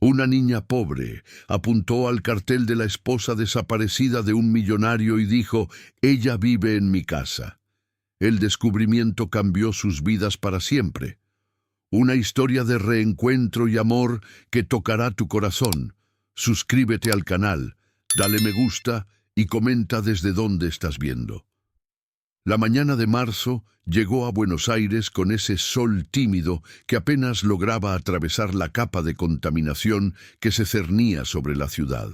Una niña pobre apuntó al cartel de la esposa desaparecida de un millonario y dijo: «Ella vive en mi casa». El descubrimiento cambió sus vidas para siempre. Una historia de reencuentro y amor que tocará tu corazón. Suscríbete al canal, dale me gusta y comenta desde dónde estás viendo. La mañana de marzo llegó a Buenos Aires con ese sol tímido que apenas lograba atravesar la capa de contaminación que se cernía sobre la ciudad.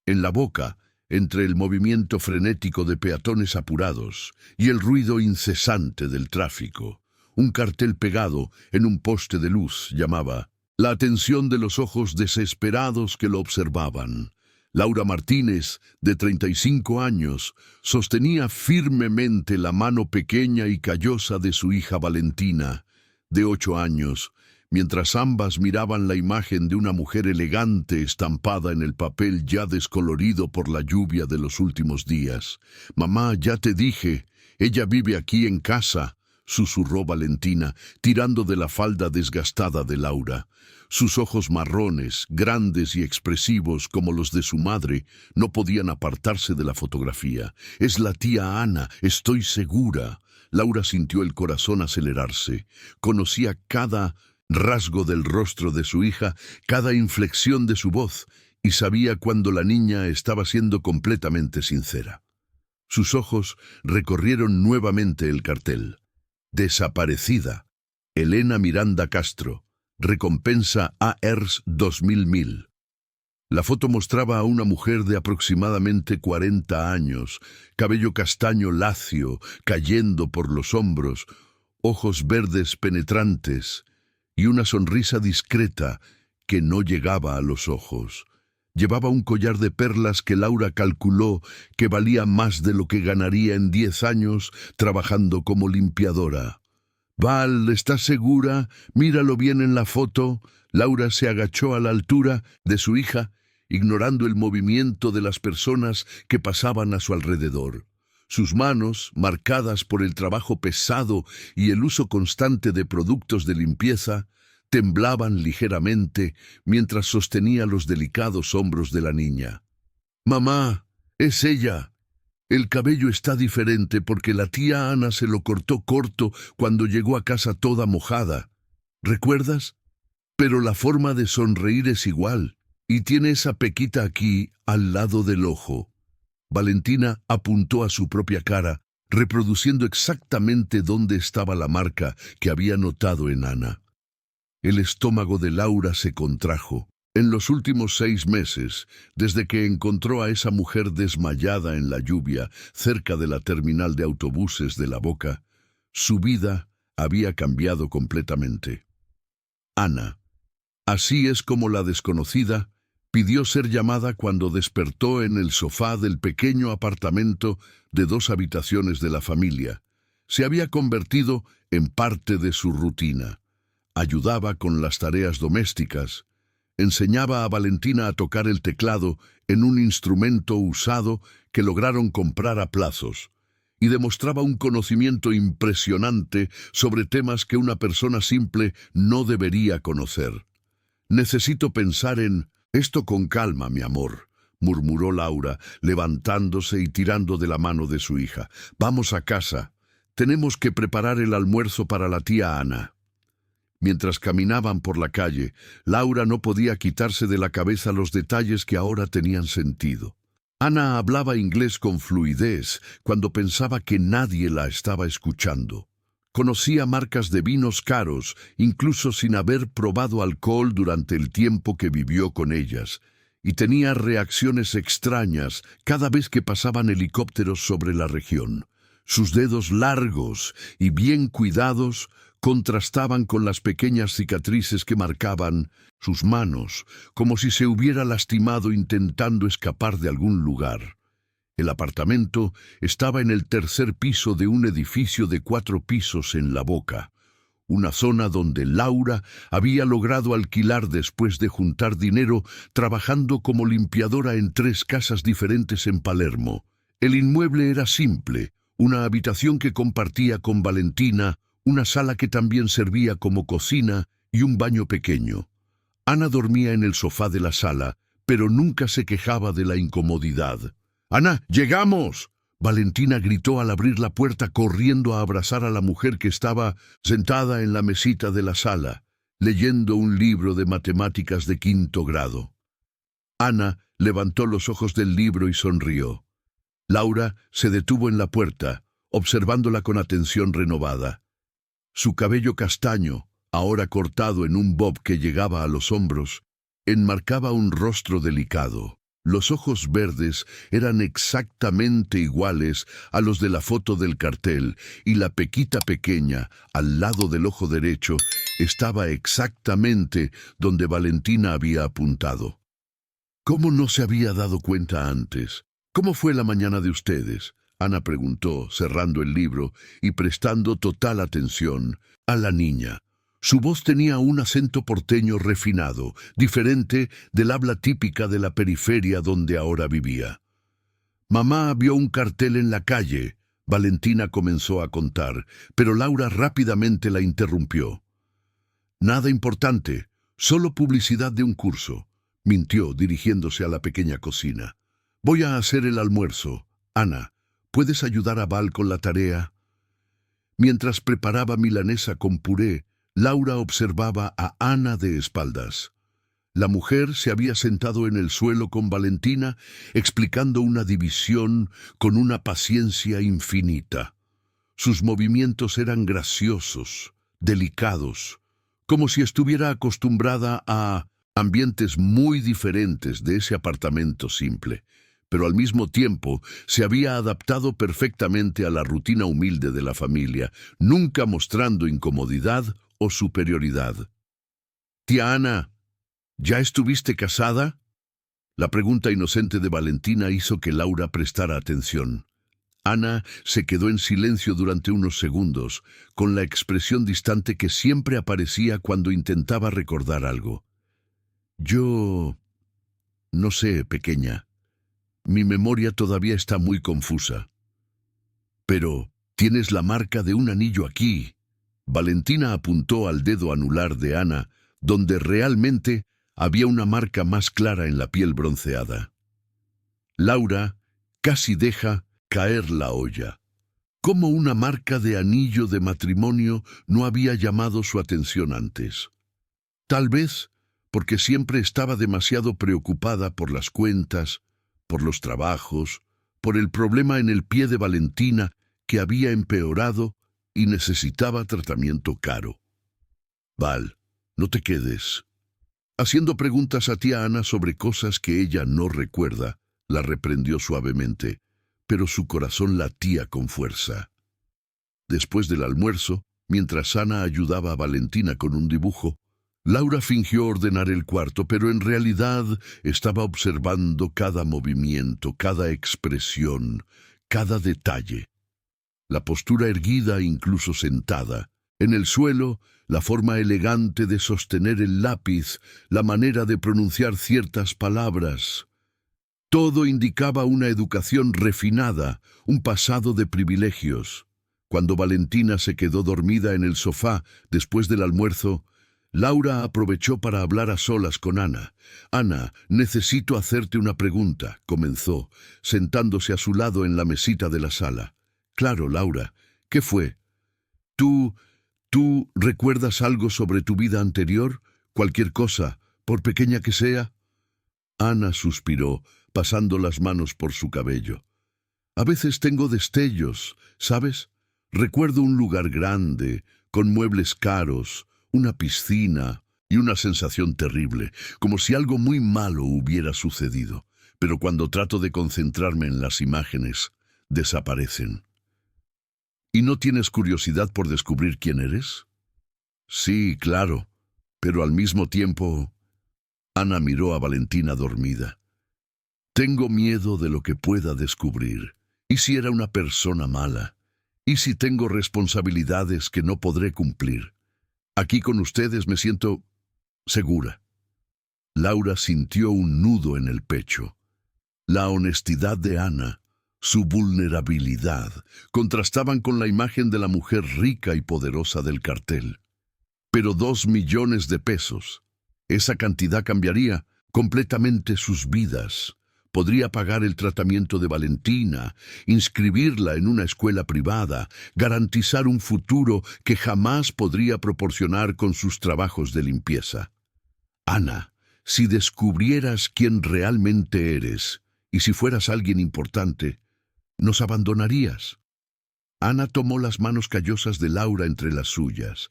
En la boca, entre el movimiento frenético de peatones apurados y el ruido incesante del tráfico, un cartel pegado en un poste de luz llamaba la atención de los ojos desesperados que lo observaban. Laura Martínez, de 35 años, sostenía firmemente la mano pequeña y callosa de su hija Valentina, de 8 años, mientras ambas miraban la imagen de una mujer elegante estampada en el papel ya descolorido por la lluvia de los últimos días. «Mamá, ya te dije, ella vive aquí en casa», susurró Valentina, tirando de la falda desgastada de Laura. Sus ojos marrones, grandes y expresivos como los de su madre, no podían apartarse de la fotografía. «Es la tía Ana, estoy segura». Laura sintió el corazón acelerarse. Conocía cada rasgo del rostro de su hija, cada inflexión de su voz, y sabía cuando la niña estaba siendo completamente sincera. Sus ojos recorrieron nuevamente el cartel. «Desaparecida. Elena Miranda Castro. Recompensa AERS 2000.000». La foto mostraba a una mujer de aproximadamente 40 años, cabello castaño lacio cayendo por los hombros, ojos verdes penetrantes y una sonrisa discreta que no llegaba a los ojos. Llevaba un collar de perlas que Laura calculó que valía más de lo que ganaría en 10 años trabajando como limpiadora. «Val, ¿estás segura? Míralo bien en la foto». Laura se agachó a la altura de su hija, ignorando el movimiento de las personas que pasaban a su alrededor. Sus manos, marcadas por el trabajo pesado y el uso constante de productos de limpieza, temblaban ligeramente mientras sostenía los delicados hombros de la niña. «Mamá, es ella. El cabello está diferente porque la tía Ana se lo cortó corto cuando llegó a casa toda mojada. ¿Recuerdas? Pero la forma de sonreír es igual, y tiene esa pequita aquí, al lado del ojo». Valentina apuntó a su propia cara, reproduciendo exactamente dónde estaba la marca que había notado en Ana. El estómago de Laura se contrajo. En los últimos 6 meses, desde que encontró a esa mujer desmayada en la lluvia cerca de la terminal de autobuses de La Boca, su vida había cambiado completamente. Ana, así es como la desconocida, pidió ser llamada cuando despertó en el sofá del pequeño apartamento de 2 habitaciones de la familia. Se había convertido en parte de su rutina. Ayudaba con las tareas domésticas, enseñaba a Valentina a tocar el teclado en un instrumento usado que lograron comprar a plazos, y demostraba un conocimiento impresionante sobre temas que una persona simple no debería conocer. «Necesito pensar en esto con calma, mi amor», murmuró Laura, levantándose y tirando de la mano de su hija. «Vamos a casa. Tenemos que preparar el almuerzo para la tía Ana». Mientras caminaban por la calle, Laura no podía quitarse de la cabeza los detalles que ahora tenían sentido. Ana hablaba inglés con fluidez cuando pensaba que nadie la estaba escuchando. Conocía marcas de vinos caros, incluso sin haber probado alcohol durante el tiempo que vivió con ellas, y tenía reacciones extrañas cada vez que pasaban helicópteros sobre la región. Sus dedos largos y bien cuidados contrastaban con las pequeñas cicatrices que marcaban sus manos, como si se hubiera lastimado intentando escapar de algún lugar. El apartamento estaba en el 3er piso de un edificio de 4 pisos en La Boca, una zona donde Laura había logrado alquilar después de juntar dinero trabajando como limpiadora en 3 casas diferentes en Palermo. El inmueble era simple, una habitación que compartía con Valentina, una sala que también servía como cocina y un baño pequeño. Ana dormía en el sofá de la sala, pero nunca se quejaba de la incomodidad. «¡Ana, llegamos!». Valentina gritó al abrir la puerta, corriendo a abrazar a la mujer que estaba sentada en la mesita de la sala, leyendo un libro de matemáticas de 5º grado. Ana levantó los ojos del libro y sonrió. Laura se detuvo en la puerta, observándola con atención renovada. Su cabello castaño, ahora cortado en un bob que llegaba a los hombros, enmarcaba un rostro delicado. Los ojos verdes eran exactamente iguales a los de la foto del cartel, y la pequita pequeña, al lado del ojo derecho, estaba exactamente donde Valentina había apuntado. ¿Cómo no se había dado cuenta antes? ¿Cómo fue la mañana de ustedes?, Ana preguntó, cerrando el libro y prestando total atención a la niña. Su voz tenía un acento porteño refinado, diferente del habla típica de la periferia donde ahora vivía. «Mamá vio un cartel en la calle», Valentina comenzó a contar, pero Laura rápidamente la interrumpió. «Nada importante, solo publicidad de un curso», mintió dirigiéndose a la pequeña cocina. «Voy a hacer el almuerzo. Ana, ¿puedes ayudar a Val con la tarea?». Mientras preparaba milanesa con puré, Laura observaba a Ana de espaldas. La mujer se había sentado en el suelo con Valentina, explicando una división con una paciencia infinita. Sus movimientos eran graciosos, delicados, como si estuviera acostumbrada a ambientes muy diferentes de ese apartamento simple, pero al mismo tiempo se había adaptado perfectamente a la rutina humilde de la familia, nunca mostrando incomodidad o superioridad. «Tía Ana, ¿ya estuviste casada?». La pregunta inocente de Valentina hizo que Laura prestara atención. Ana se quedó en silencio durante unos segundos, con la expresión distante que siempre aparecía cuando intentaba recordar algo. «Yo... no sé, pequeña. Mi memoria todavía está muy confusa. Pero tienes la marca de un anillo aquí». Valentina apuntó al dedo anular de Ana, donde realmente había una marca más clara en la piel bronceada. Laura casi deja caer la olla. ¿Cómo una marca de anillo de matrimonio no había llamado su atención antes? Tal vez porque siempre estaba demasiado preocupada por las cuentas, por los trabajos, por el problema en el pie de Valentina que había empeorado y necesitaba tratamiento caro. «Val, no te quedes». Haciendo preguntas a tía Ana sobre cosas que ella no recuerda, la reprendió suavemente, pero su corazón latía con fuerza. Después del almuerzo, mientras Ana ayudaba a Valentina con un dibujo, Laura fingió ordenar el cuarto, pero en realidad estaba observando cada movimiento, cada expresión, cada detalle. La postura erguida, incluso sentada. En el suelo, la forma elegante de sostener el lápiz, la manera de pronunciar ciertas palabras. Todo indicaba una educación refinada, un pasado de privilegios. Cuando Valentina se quedó dormida en el sofá después del almuerzo, Laura aprovechó para hablar a solas con Ana. «Ana, necesito hacerte una pregunta», comenzó, sentándose a su lado en la mesita de la sala. «Claro, Laura. ¿Qué fue? ¿Tú recuerdas algo sobre tu vida anterior? ¿Cualquier cosa, por pequeña que sea?» Ana suspiró, pasando las manos por su cabello. «A veces tengo destellos, ¿sabes? Recuerdo un lugar grande, con muebles caros, una piscina y una sensación terrible, como si algo muy malo hubiera sucedido. Pero cuando trato de concentrarme en las imágenes, desaparecen». «¿Y no tienes curiosidad por descubrir quién eres?». «Sí, claro, pero al mismo tiempo...». Ana miró a Valentina dormida. «Tengo miedo de lo que pueda descubrir. ¿Y si era una persona mala? ¿Y si tengo responsabilidades que no podré cumplir? Aquí con ustedes me siento segura». Laura sintió un nudo en el pecho. La honestidad de Ana, su vulnerabilidad, contrastaban con la imagen de la mujer rica y poderosa del cartel. Pero 2 millones de pesos. Esa cantidad cambiaría completamente sus vidas. Podría pagar el tratamiento de Valentina, inscribirla en una escuela privada, garantizar un futuro que jamás podría proporcionar con sus trabajos de limpieza. Ana, si descubrieras quién realmente eres, y si fueras alguien importante, ¿nos abandonarías? Ana tomó las manos callosas de Laura entre las suyas.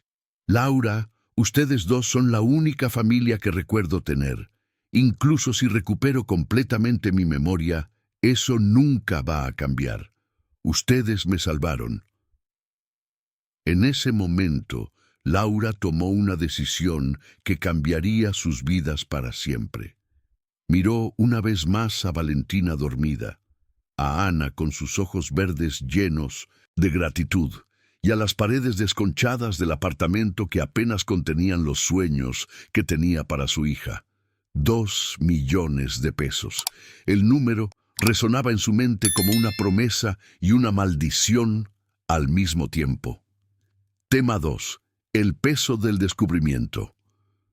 Laura, ustedes dos son la única familia que recuerdo tener. Incluso si recupero completamente mi memoria, eso nunca va a cambiar. Ustedes me salvaron. En ese momento, Laura tomó una decisión que cambiaría sus vidas para siempre. Miró una vez más a Valentina dormida, a Ana con sus ojos verdes llenos de gratitud, y a las paredes desconchadas del apartamento que apenas contenían los sueños que tenía para su hija. 2 millones de pesos. El número resonaba en su mente como una promesa y una maldición al mismo tiempo. Tema 2. El peso del descubrimiento.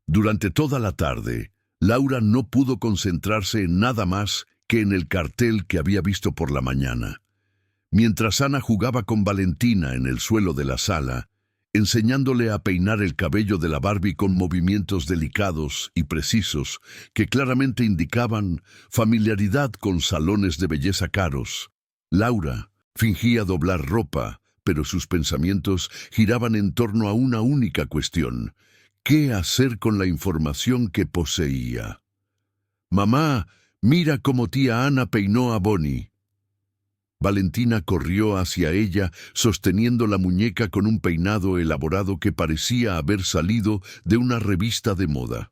Durante toda la tarde, Laura no pudo concentrarse en nada más que en el cartel que había visto por la mañana. Mientras Ana jugaba con Valentina en el suelo de la sala, enseñándole a peinar el cabello de la Barbie con movimientos delicados y precisos que claramente indicaban familiaridad con salones de belleza caros, Laura fingía doblar ropa, pero sus pensamientos giraban en torno a una única cuestión: ¿qué hacer con la información que poseía? «Mamá, mira cómo tía Ana peinó a Bonnie». Valentina corrió hacia ella, sosteniendo la muñeca con un peinado elaborado que parecía haber salido de una revista de moda.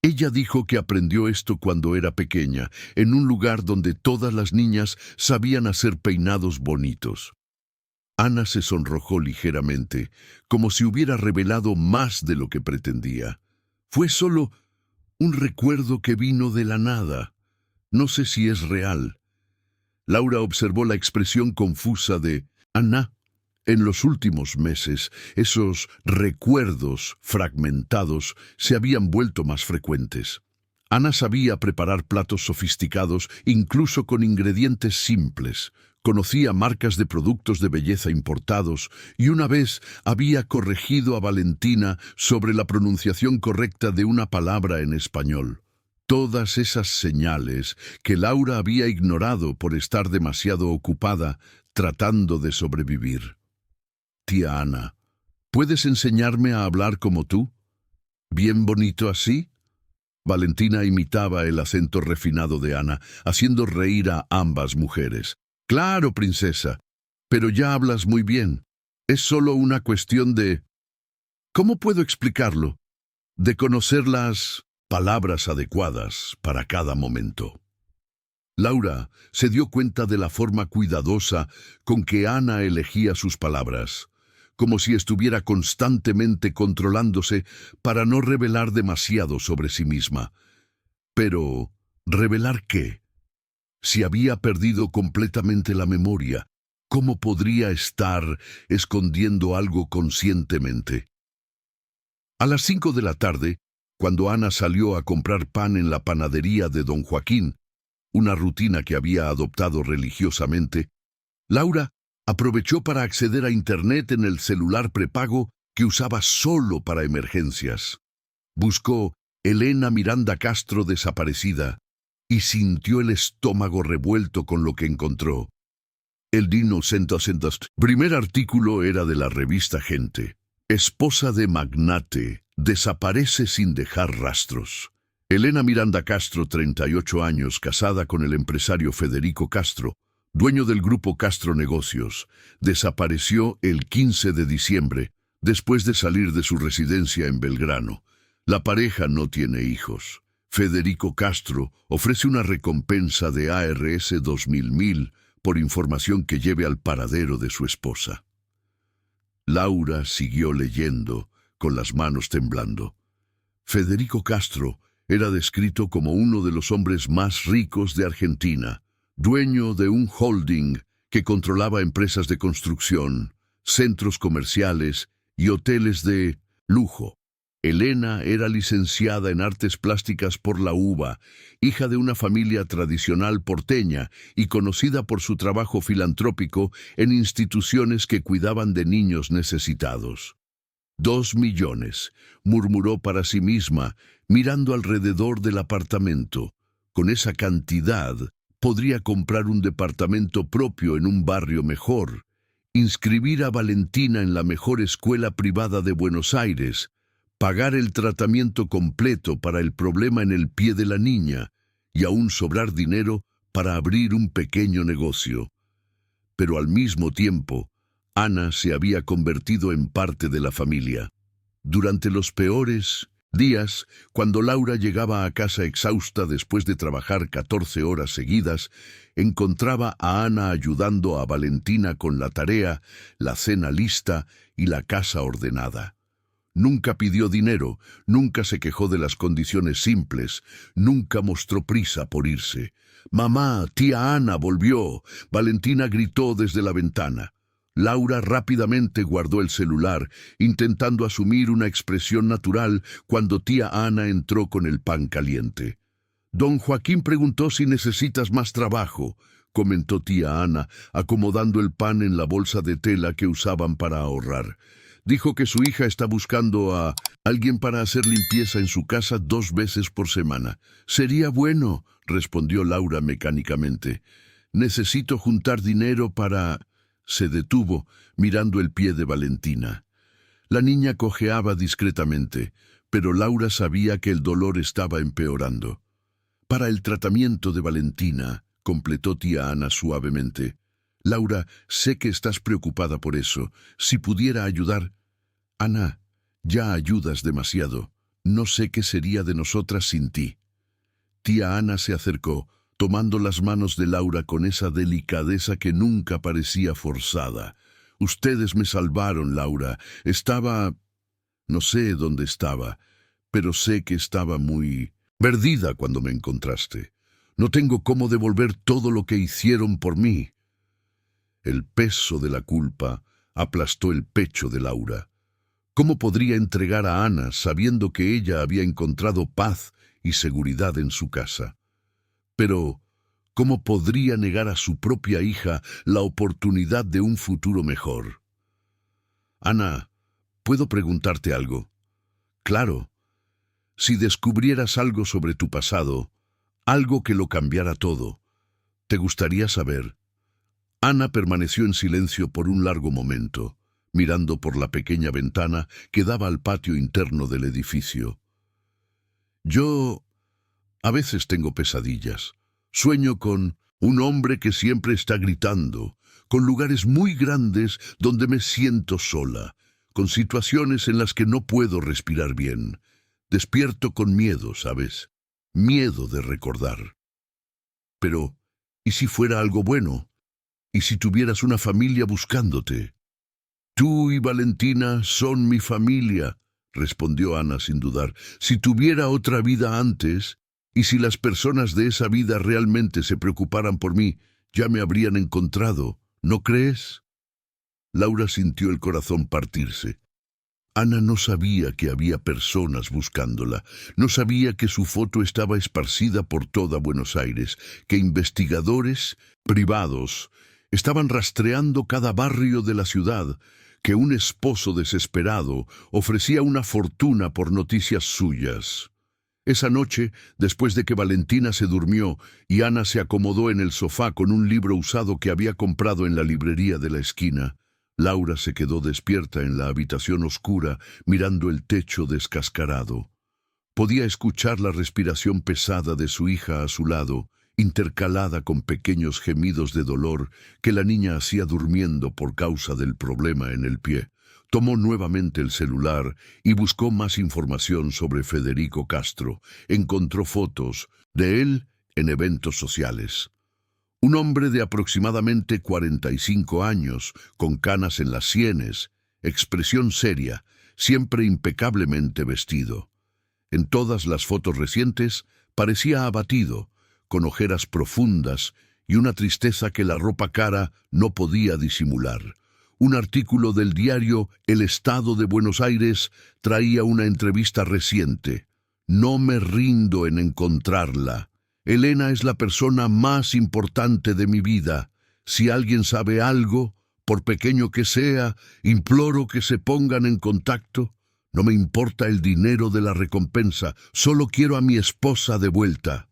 Ella dijo que aprendió esto cuando era pequeña, en un lugar donde todas las niñas sabían hacer peinados bonitos. Ana se sonrojó ligeramente, como si hubiera revelado más de lo que pretendía. Fue solo un recuerdo que vino de la nada. No sé si es real. Laura observó la expresión confusa de Ana. En los últimos meses, esos recuerdos fragmentados se habían vuelto más frecuentes. Ana sabía preparar platos sofisticados, incluso con ingredientes simples. Conocía marcas de productos de belleza importados y una vez había corregido a Valentina sobre la pronunciación correcta de una palabra en español. Todas esas señales que Laura había ignorado por estar demasiado ocupada tratando de sobrevivir. «Tía Ana, ¿puedes enseñarme a hablar como tú? ¿Bien bonito así?» Valentina imitaba el acento refinado de Ana, haciendo reír a ambas mujeres. «Claro, princesa, pero ya hablas muy bien. Es solo una cuestión de... ¿Cómo puedo explicarlo? De conocer las palabras adecuadas para cada momento». Laura se dio cuenta de la forma cuidadosa con que Ana elegía sus palabras, como si estuviera constantemente controlándose para no revelar demasiado sobre sí misma. Pero, ¿revelar qué? Si había perdido completamente la memoria, ¿cómo podría estar escondiendo algo conscientemente? A las 5 de la tarde, cuando Ana salió a comprar pan en la panadería de don Joaquín, una rutina que había adoptado religiosamente, Laura aprovechó para acceder a Internet en el celular prepago que usaba solo para emergencias. Buscó Elena Miranda Castro desaparecida y sintió el estómago revuelto con lo que encontró. El primer artículo era de la revista Gente. Esposa de magnate desaparece sin dejar rastros. Elena Miranda Castro, 38 años, casada con el empresario Federico Castro, dueño del grupo Castro Negocios, desapareció el 15 de diciembre, después de salir de su residencia en Belgrano. La pareja no tiene hijos. Federico Castro ofrece una recompensa de ARS 2.000 por información que lleve al paradero de su esposa. Laura siguió leyendo, con las manos temblando. Federico Castro era descrito como uno de los hombres más ricos de Argentina, dueño de un holding que controlaba empresas de construcción, centros comerciales y hoteles de lujo. Elena era licenciada en artes plásticas por la UBA, hija de una familia tradicional porteña y conocida por su trabajo filantrópico en instituciones que cuidaban de niños necesitados. 2 millones, murmuró para sí misma, mirando alrededor del apartamento. Con esa cantidad, podría comprar un departamento propio en un barrio mejor, inscribir a Valentina en la mejor escuela privada de Buenos Aires, pagar el tratamiento completo para el problema en el pie de la niña y aún sobrar dinero para abrir un pequeño negocio. Pero al mismo tiempo, Ana se había convertido en parte de la familia. Durante los peores días, cuando Laura llegaba a casa exhausta después de trabajar 14 horas seguidas, encontraba a Ana ayudando a Valentina con la tarea, la cena lista y la casa ordenada. Nunca pidió dinero, nunca se quejó de las condiciones simples, nunca mostró prisa por irse. «Mamá, tía Ana volvió», Valentina gritó desde la ventana. Laura rápidamente guardó el celular, intentando asumir una expresión natural cuando tía Ana entró con el pan caliente. «Don Joaquín preguntó si necesitas más trabajo», comentó tía Ana, acomodando el pan en la bolsa de tela que usaban para ahorrar. «Dijo que su hija está buscando a alguien para hacer limpieza en su casa 2 veces por semana». «Sería bueno», respondió Laura mecánicamente. «Necesito juntar dinero para...» Se detuvo, mirando el pie de Valentina. La niña cojeaba discretamente, pero Laura sabía que el dolor estaba empeorando. «Para el tratamiento de Valentina», completó tía Ana suavemente. «Laura, sé que estás preocupada por eso. Si pudiera ayudar...» «Ana, ya ayudas demasiado. No sé qué sería de nosotras sin ti». Tía Ana se acercó, tomando las manos de Laura con esa delicadeza que nunca parecía forzada. «Ustedes me salvaron, Laura. Estaba... no sé dónde estaba, pero sé que estaba muy perdida cuando me encontraste. No tengo cómo devolver todo lo que hicieron por mí». El peso de la culpa aplastó el pecho de Laura. ¿Cómo podría entregar a Ana sabiendo que ella había encontrado paz y seguridad en su casa? Pero, ¿cómo podría negar a su propia hija la oportunidad de un futuro mejor? «Ana, ¿puedo preguntarte algo?» «Claro. Si descubrieras algo sobre tu pasado, algo que lo cambiara todo, ¿te gustaría saber?» Ana permaneció en silencio por un largo momento, mirando por la pequeña ventana que daba al patio interno del edificio. «Yo a veces tengo pesadillas. Sueño con un hombre que siempre está gritando, con lugares muy grandes donde me siento sola, con situaciones en las que no puedo respirar bien. Despierto con miedo, ¿sabes? Miedo de recordar. Pero, ¿y si fuera algo bueno? ¿Y si tuvieras una familia buscándote?» «Tú y Valentina son mi familia», respondió Ana sin dudar. «Si tuviera otra vida antes, y si las personas de esa vida realmente se preocuparan por mí, ya me habrían encontrado, ¿no crees?» Laura sintió el corazón partirse. Ana no sabía que había personas buscándola, no sabía que su foto estaba esparcida por toda Buenos Aires, que investigadores privados estaban rastreando cada barrio de la ciudad, que un esposo desesperado ofrecía una fortuna por noticias suyas. Esa noche, después de que Valentina se durmió y Ana se acomodó en el sofá con un libro usado que había comprado en la librería de la esquina, Laura se quedó despierta en la habitación oscura, mirando el techo descascarado. Podía escuchar la respiración pesada de su hija a su lado, intercalada con pequeños gemidos de dolor que la niña hacía durmiendo por causa del problema en el pie. Tomó nuevamente el celular y buscó más información sobre Federico Castro. Encontró fotos de él en eventos sociales. Un hombre de aproximadamente 45 años, con canas en las sienes, expresión seria, siempre impecablemente vestido. En todas las fotos recientes parecía abatido, con ojeras profundas y una tristeza que la ropa cara no podía disimular. Un artículo del diario El Estado de Buenos Aires traía una entrevista reciente. No me rindo en encontrarla. Elena es la persona más importante de mi vida. Si alguien sabe algo, por pequeño que sea, imploro que se pongan en contacto. No me importa el dinero de la recompensa, solo quiero a mi esposa de vuelta.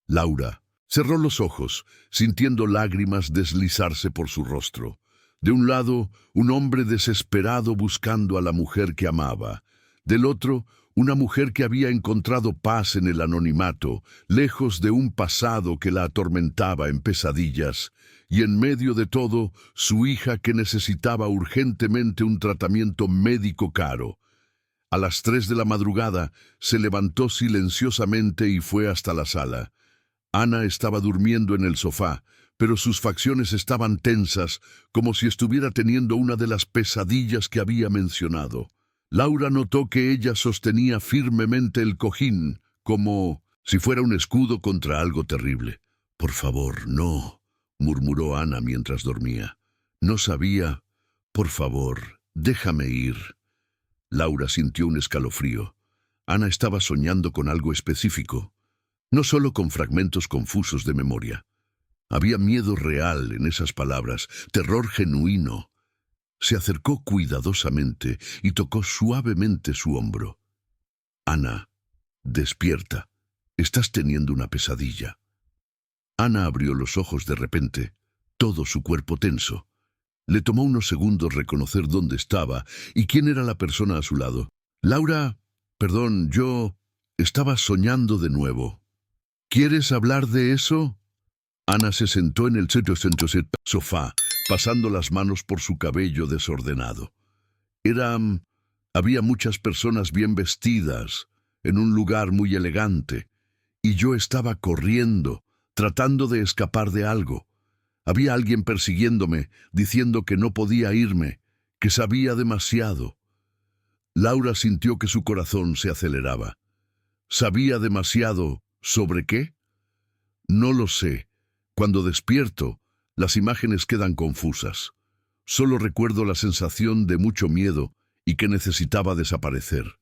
Laura cerró los ojos, sintiendo lágrimas deslizarse por su rostro. De un lado, un hombre desesperado buscando a la mujer que amaba. Del otro, una mujer que había encontrado paz en el anonimato, lejos de un pasado que la atormentaba en pesadillas. Y en medio de todo, su hija que necesitaba urgentemente un tratamiento médico caro. A las 3 de la madrugada, se levantó silenciosamente y fue hasta la sala. Ana estaba durmiendo en el sofá, pero sus facciones estaban tensas, como si estuviera teniendo una de las pesadillas que había mencionado. Laura notó que ella sostenía firmemente el cojín, como si fuera un escudo contra algo terrible. «Por favor, no», murmuró Ana mientras dormía. «No sabía. Por favor, déjame ir». Laura sintió un escalofrío. Ana estaba soñando con algo específico, no solo con fragmentos confusos de memoria. Había miedo real en esas palabras, terror genuino. Se acercó cuidadosamente y tocó suavemente su hombro. «Ana, despierta. Estás teniendo una pesadilla». Ana abrió los ojos de repente, todo su cuerpo tenso. Le tomó unos segundos reconocer dónde estaba y quién era la persona a su lado. «Laura, perdón, yo estaba soñando de nuevo». «¿Quieres hablar de eso?» Ana se sentó en el sofá, pasando las manos por su cabello desordenado. Había muchas personas bien vestidas, en un lugar muy elegante, y yo estaba corriendo, tratando de escapar de algo. Había alguien persiguiéndome, diciendo que no podía irme, que sabía demasiado. Laura sintió que su corazón se aceleraba. ¿Sabía demasiado sobre qué? No lo sé. Cuando despierto, las imágenes quedan confusas. Solo recuerdo la sensación de mucho miedo y que necesitaba desaparecer.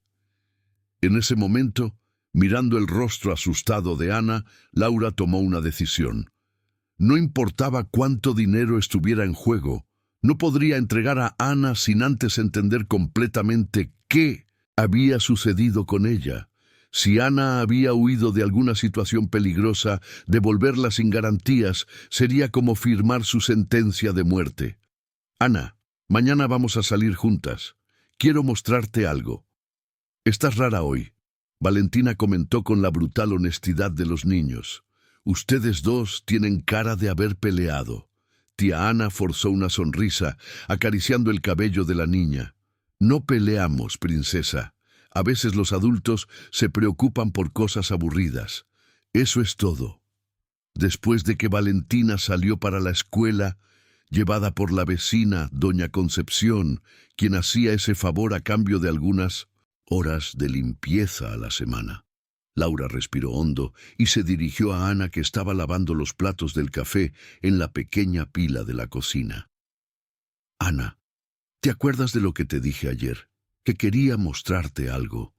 En ese momento, mirando el rostro asustado de Ana, Laura tomó una decisión. No importaba cuánto dinero estuviera en juego, no podría entregar a Ana sin antes entender completamente qué había sucedido con ella. Si Ana había huido de alguna situación peligrosa, devolverla sin garantías sería como firmar su sentencia de muerte. «Ana, mañana vamos a salir juntas. Quiero mostrarte algo». «Estás rara hoy», Valentina comentó con la brutal honestidad de los niños. «Ustedes dos tienen cara de haber peleado». Tía Ana forzó una sonrisa, acariciando el cabello de la niña. «No peleamos, princesa. A veces los adultos se preocupan por cosas aburridas. Eso es todo». Después de que Valentina salió para la escuela, llevada por la vecina, doña Concepción, quien hacía ese favor a cambio de algunas horas de limpieza a la semana. Laura respiró hondo y se dirigió a Ana, que estaba lavando los platos del café en la pequeña pila de la cocina. «Ana, ¿te acuerdas de lo que te dije ayer? Que quería mostrarte algo».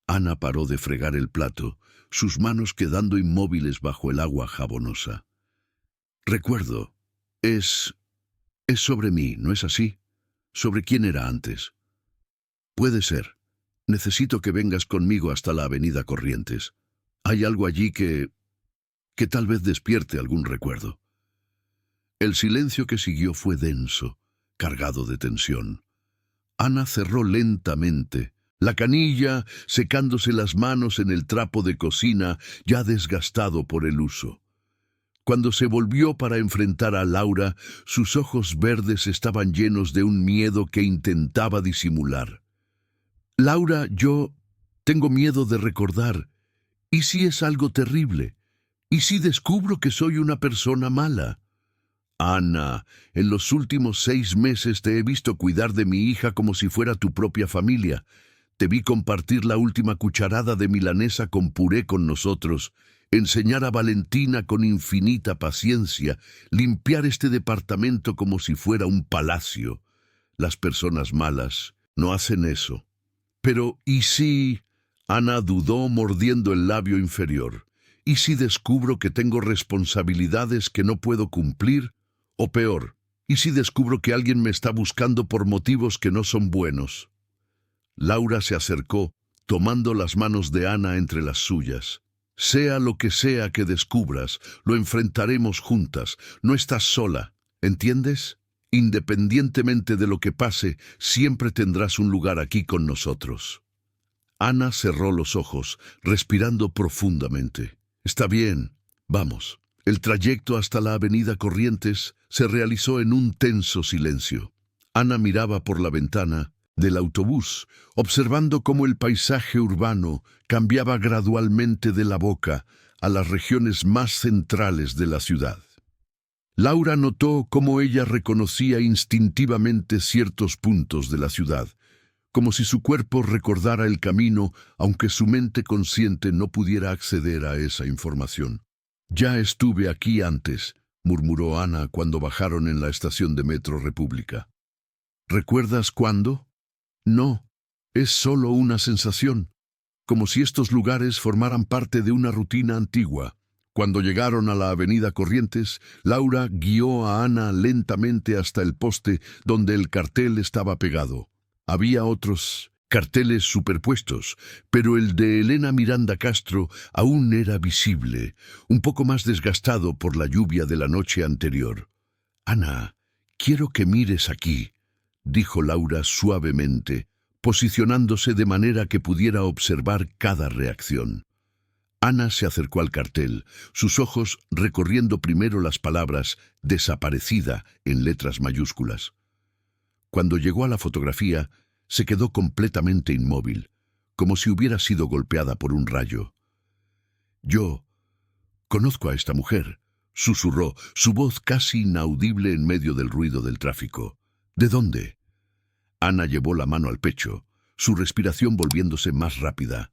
Ana paró de fregar el plato, sus manos quedando inmóviles bajo el agua jabonosa. «Recuerdo. Es sobre mí, ¿no es así? ¿Sobre quién era antes?» «Puede ser. Necesito que vengas conmigo hasta la avenida Corrientes. Hay algo allí que tal vez despierte algún recuerdo». El silencio que siguió fue denso, cargado de tensión. Ana cerró lentamente la canilla, secándose las manos en el trapo de cocina ya desgastado por el uso. Cuando se volvió para enfrentar a Laura, sus ojos verdes estaban llenos de un miedo que intentaba disimular. «Laura, yo tengo miedo de recordar. ¿Y si es algo terrible? ¿Y si descubro que soy una persona mala?» «Ana, en los últimos 6 meses te he visto cuidar de mi hija como si fuera tu propia familia. Te vi compartir la última cucharada de milanesa con puré con nosotros. enseñar a Valentina con infinita paciencia, limpiar este departamento como si fuera un palacio. Las personas malas no hacen eso. Pero, ¿y si? Ana dudó mordiendo el labio inferior. ¿Y si descubro que tengo responsabilidades que no puedo cumplir? O peor, ¿y si descubro que alguien me está buscando por motivos que no son buenos? Laura se acercó, tomando las manos de Ana entre las suyas. Sea lo que sea que descubras, lo enfrentaremos juntas. No estás sola, ¿entiendes? Independientemente de lo que pase, siempre tendrás un lugar aquí con nosotros. Ana cerró los ojos, respirando profundamente. Está bien, vamos. El trayecto hasta la avenida Corrientes se realizó en un tenso silencio. Ana miraba por la ventana del autobús, observando cómo el paisaje urbano cambiaba gradualmente de la Boca a las regiones más centrales de la ciudad. Laura notó cómo ella reconocía instintivamente ciertos puntos de la ciudad, como si su cuerpo recordara el camino, aunque su mente consciente no pudiera acceder a esa información. «Ya estuve aquí antes», murmuró Ana cuando bajaron en la estación de Metro República. «¿Recuerdas cuándo?» «No, es solo una sensación, como si estos lugares formaran parte de una rutina antigua». Cuando llegaron a la avenida Corrientes, Laura guió a Ana lentamente hasta el poste donde el cartel estaba pegado. Había otros carteles superpuestos, pero el de Elena Miranda Castro aún era visible, un poco más desgastado por la lluvia de la noche anterior. «Ana, quiero que mires aquí», dijo Laura suavemente, posicionándose de manera que pudiera observar cada reacción. Ana se acercó al cartel, sus ojos recorriendo primero las palabras «desaparecida» en letras mayúsculas. Cuando llegó a la fotografía, se quedó completamente inmóvil, como si hubiera sido golpeada por un rayo. «Yo conozco a esta mujer», susurró, su voz casi inaudible en medio del ruido del tráfico. «¿De dónde?» Ana llevó la mano al pecho, su respiración volviéndose más rápida.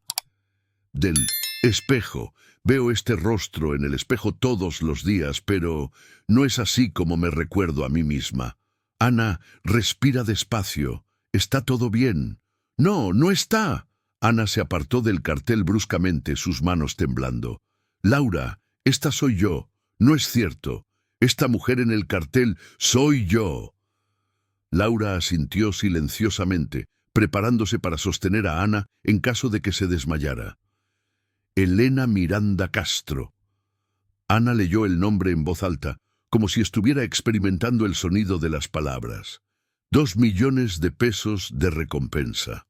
«Del espejo. Veo este rostro en el espejo todos los días, pero no es así como me recuerdo a mí misma. Ana, respira despacio. ¿Está todo bien?» «No, no está». Ana se apartó del cartel bruscamente, sus manos temblando. «Laura, esta soy yo. No es cierto. Esta mujer en el cartel soy yo». Laura asintió silenciosamente, preparándose para sostener a Ana en caso de que se desmayara. «Elena Miranda Castro». Ana leyó el nombre en voz alta, como si estuviera experimentando el sonido de las palabras. 2 millones de pesos de recompensa.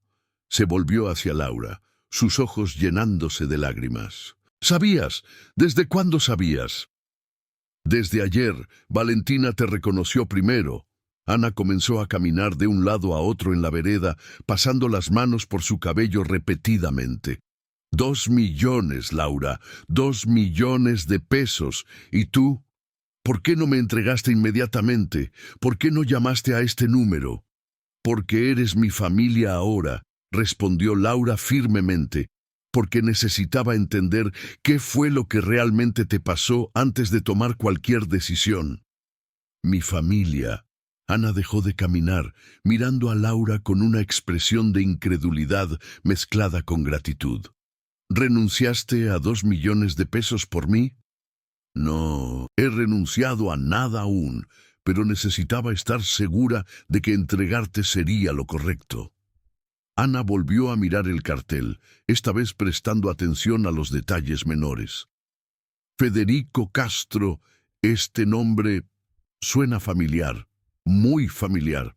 Se volvió hacia Laura, sus ojos llenándose de lágrimas. «¿Sabías? ¿Desde cuándo sabías?» «Desde ayer. Valentina te reconoció primero». Ana comenzó a caminar de un lado a otro en la vereda, pasando las manos por su cabello repetidamente. 2 millones, Laura, 2 millones de pesos. ¿Y tú? ¿Por qué no me entregaste inmediatamente? ¿Por qué no llamaste a este número?» «Porque eres mi familia ahora», respondió Laura firmemente, «porque necesitaba entender qué fue lo que realmente te pasó antes de tomar cualquier decisión». «Mi familia». Ana dejó de caminar, mirando a Laura con una expresión de incredulidad mezclada con gratitud. «¿Renunciaste a 2 millones de pesos por mí?» «No, he renunciado a nada aún, pero necesitaba estar segura de que entregarte sería lo correcto». Ana volvió a mirar el cartel, esta vez prestando atención a los detalles menores. «Federico Castro, este nombre suena familiar, muy familiar».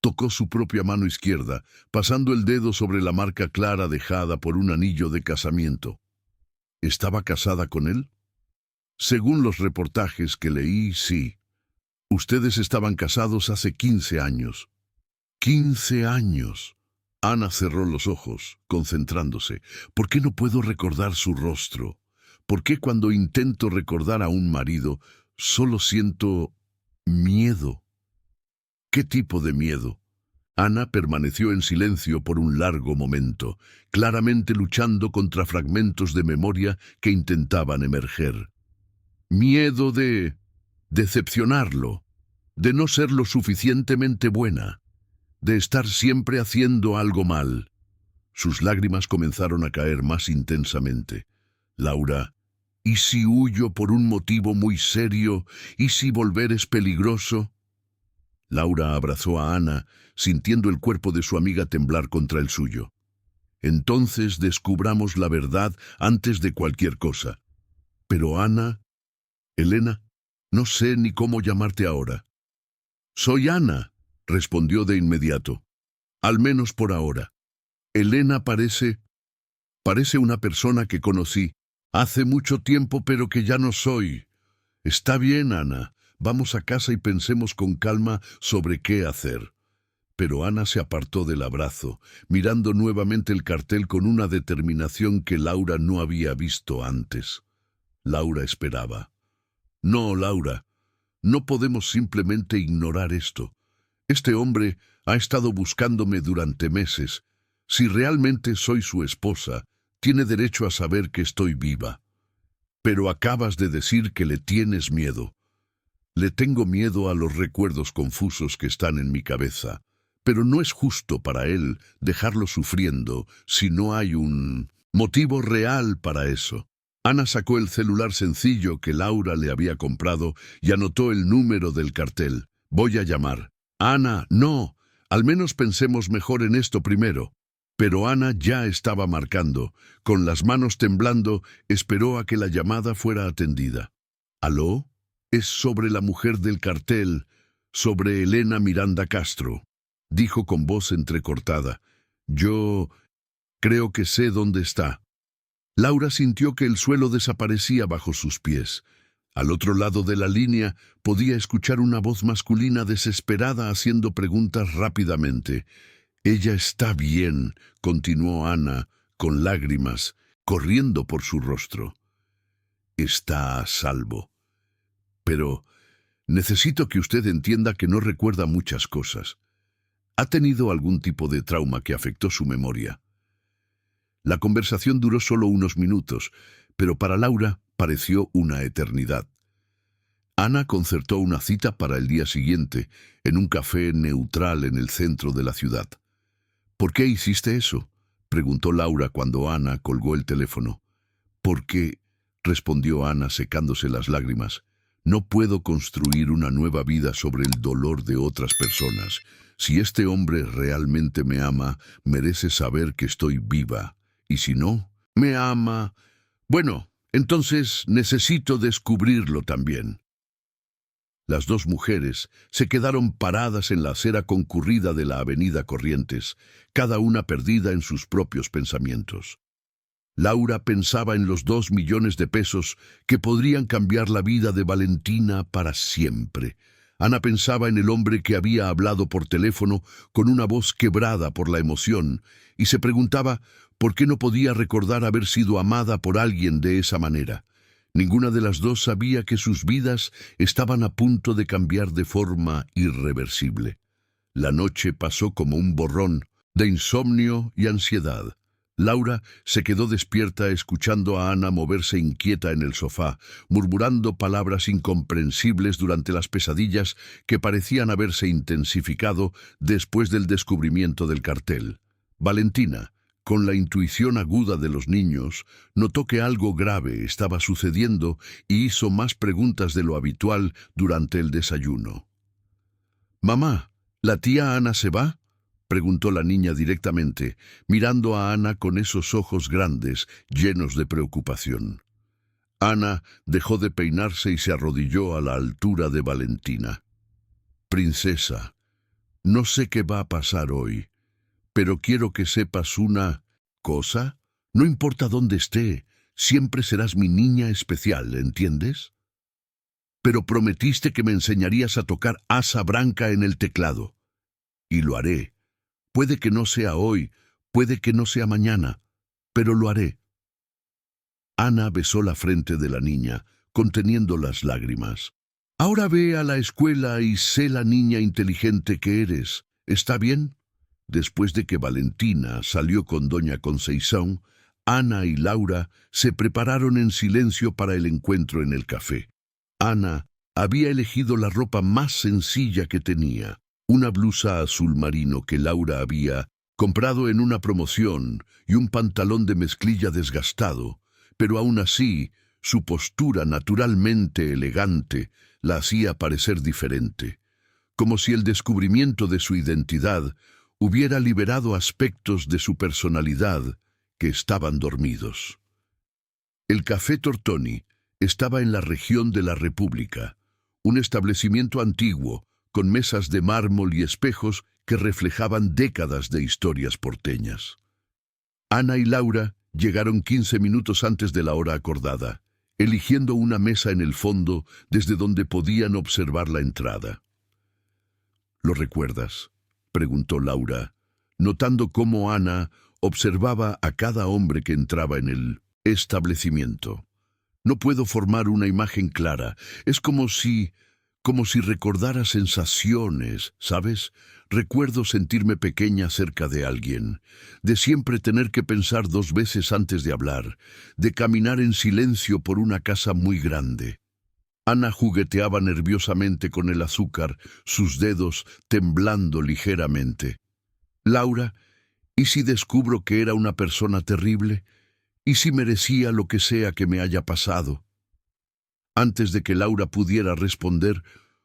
Tocó su propia mano izquierda, pasando el dedo sobre la marca clara dejada por un anillo de casamiento. ¿Estaba casada con él? Según los reportajes que leí, sí. Ustedes estaban casados hace 15 años. 15 años. Ana cerró los ojos, concentrándose. ¿Por qué no puedo recordar su rostro? ¿Por qué cuando intento recordar a un marido, solo siento miedo? ¿Qué tipo de miedo? Ana permaneció en silencio por un largo momento, claramente luchando contra fragmentos de memoria que intentaban emerger. Miedo de decepcionarlo, de no ser lo suficientemente buena, de estar siempre haciendo algo mal. Sus lágrimas comenzaron a caer más intensamente. Laura, ¿y si huyo por un motivo muy serio? ¿Y si volver es peligroso? Laura abrazó a Ana, sintiendo el cuerpo de su amiga temblar contra el suyo. Entonces descubramos la verdad antes de cualquier cosa. Pero Ana, Elena, no sé ni cómo llamarte ahora. Soy Ana, respondió de inmediato. Al menos por ahora. Elena parece una persona que conocí hace mucho tiempo, pero que ya no soy. Está bien, Ana. Vamos a casa y pensemos con calma sobre qué hacer. Pero Ana se apartó del abrazo, mirando nuevamente el cartel con una determinación que Laura no había visto antes. Laura esperaba. No, Laura, no podemos simplemente ignorar esto. Este hombre ha estado buscándome durante meses. Si realmente soy su esposa, tiene derecho a saber que estoy viva. Pero acabas de decir que le tienes miedo. Le tengo miedo a los recuerdos confusos que están en mi cabeza, pero no es justo para él dejarlo sufriendo si no hay un motivo real para eso. Ana sacó el celular sencillo que Laura le había comprado y anotó el número del cartel. Voy a llamar. Ana, no. Al menos pensemos mejor en esto primero. Pero Ana ya estaba marcando. Con las manos temblando, esperó a que la llamada fuera atendida. ¿Aló? Es sobre la mujer del cartel, sobre Elena Miranda Castro, dijo con voz entrecortada. Yo creo que sé dónde está. Laura sintió que el suelo desaparecía bajo sus pies. Al otro lado de la línea podía escuchar una voz masculina desesperada haciendo preguntas rápidamente. Ella está bien, continuó Ana, con lágrimas, corriendo por su rostro. Está a salvo. Pero necesito que usted entienda que no recuerda muchas cosas. ¿Ha tenido algún tipo de trauma que afectó su memoria? La conversación duró solo unos minutos, pero para Laura pareció una eternidad. Ana concertó una cita para el día siguiente, en un café neutral en el centro de la ciudad. ¿Por qué hiciste eso?, preguntó Laura cuando Ana colgó el teléfono. Porque, respondió Ana secándose las lágrimas, no puedo construir una nueva vida sobre el dolor de otras personas. Si este hombre realmente me ama, merece saber que estoy viva. Y si no, me ama, bueno, entonces necesito descubrirlo también. Las dos mujeres se quedaron paradas en la acera concurrida de la avenida Corrientes, cada una perdida en sus propios pensamientos. Laura pensaba en los 2 millones de pesos que podrían cambiar la vida de Valentina para siempre. Ana pensaba en el hombre que había hablado por teléfono con una voz quebrada por la emoción y se preguntaba por qué no podía recordar haber sido amada por alguien de esa manera. Ninguna de las dos sabía que sus vidas estaban a punto de cambiar de forma irreversible. La noche pasó como un borrón de insomnio y ansiedad. Laura se quedó despierta escuchando a Ana moverse inquieta en el sofá, murmurando palabras incomprensibles durante las pesadillas que parecían haberse intensificado después del descubrimiento del cartel. Valentina, con la intuición aguda de los niños, notó que algo grave estaba sucediendo y hizo más preguntas de lo habitual durante el desayuno. «Mamá, ¿la tía Ana se va?», preguntó la niña directamente, mirando a Ana con esos ojos grandes, llenos de preocupación. Ana dejó de peinarse y se arrodilló a la altura de Valentina. «Princesa, no sé qué va a pasar hoy, pero quiero que sepas una cosa. No importa dónde esté, siempre serás mi niña especial, ¿entiendes? Pero prometiste que me enseñarías a tocar Asa Branca en el teclado. Y lo haré. Puede que no sea hoy, puede que no sea mañana, pero lo haré». Ana besó la frente de la niña, conteniendo las lágrimas. «Ahora ve a la escuela y sé la niña inteligente que eres. ¿Está bien?». Después de que Valentina salió con doña Conceizón, Ana y Laura se prepararon en silencio para el encuentro en el café. Ana había elegido la ropa más sencilla que tenía, una blusa azul marino que Laura había comprado en una promoción y un pantalón de mezclilla desgastado, pero aún así, su postura naturalmente elegante la hacía parecer diferente, como si el descubrimiento de su identidad hubiera liberado aspectos de su personalidad que estaban dormidos. El Café Tortoni estaba en la región de la República, un establecimiento antiguo con mesas de mármol y espejos que reflejaban décadas de historias porteñas. Ana y Laura llegaron 15 minutos antes de la hora acordada, eligiendo una mesa en el fondo desde donde podían observar la entrada. ¿Lo recuerdas?, preguntó Laura, notando cómo Ana observaba a cada hombre que entraba en el establecimiento. No puedo formar una imagen clara. Es como si recordara sensaciones, ¿sabes? Recuerdo sentirme pequeña cerca de alguien, de siempre tener que pensar 2 veces antes de hablar, de caminar en silencio por una casa muy grande. Ana jugueteaba nerviosamente con el azúcar, sus dedos temblando ligeramente. Laura, ¿y si descubro que era una persona terrible? ¿Y si merecía lo que sea que me haya pasado? Antes de que Laura pudiera responder,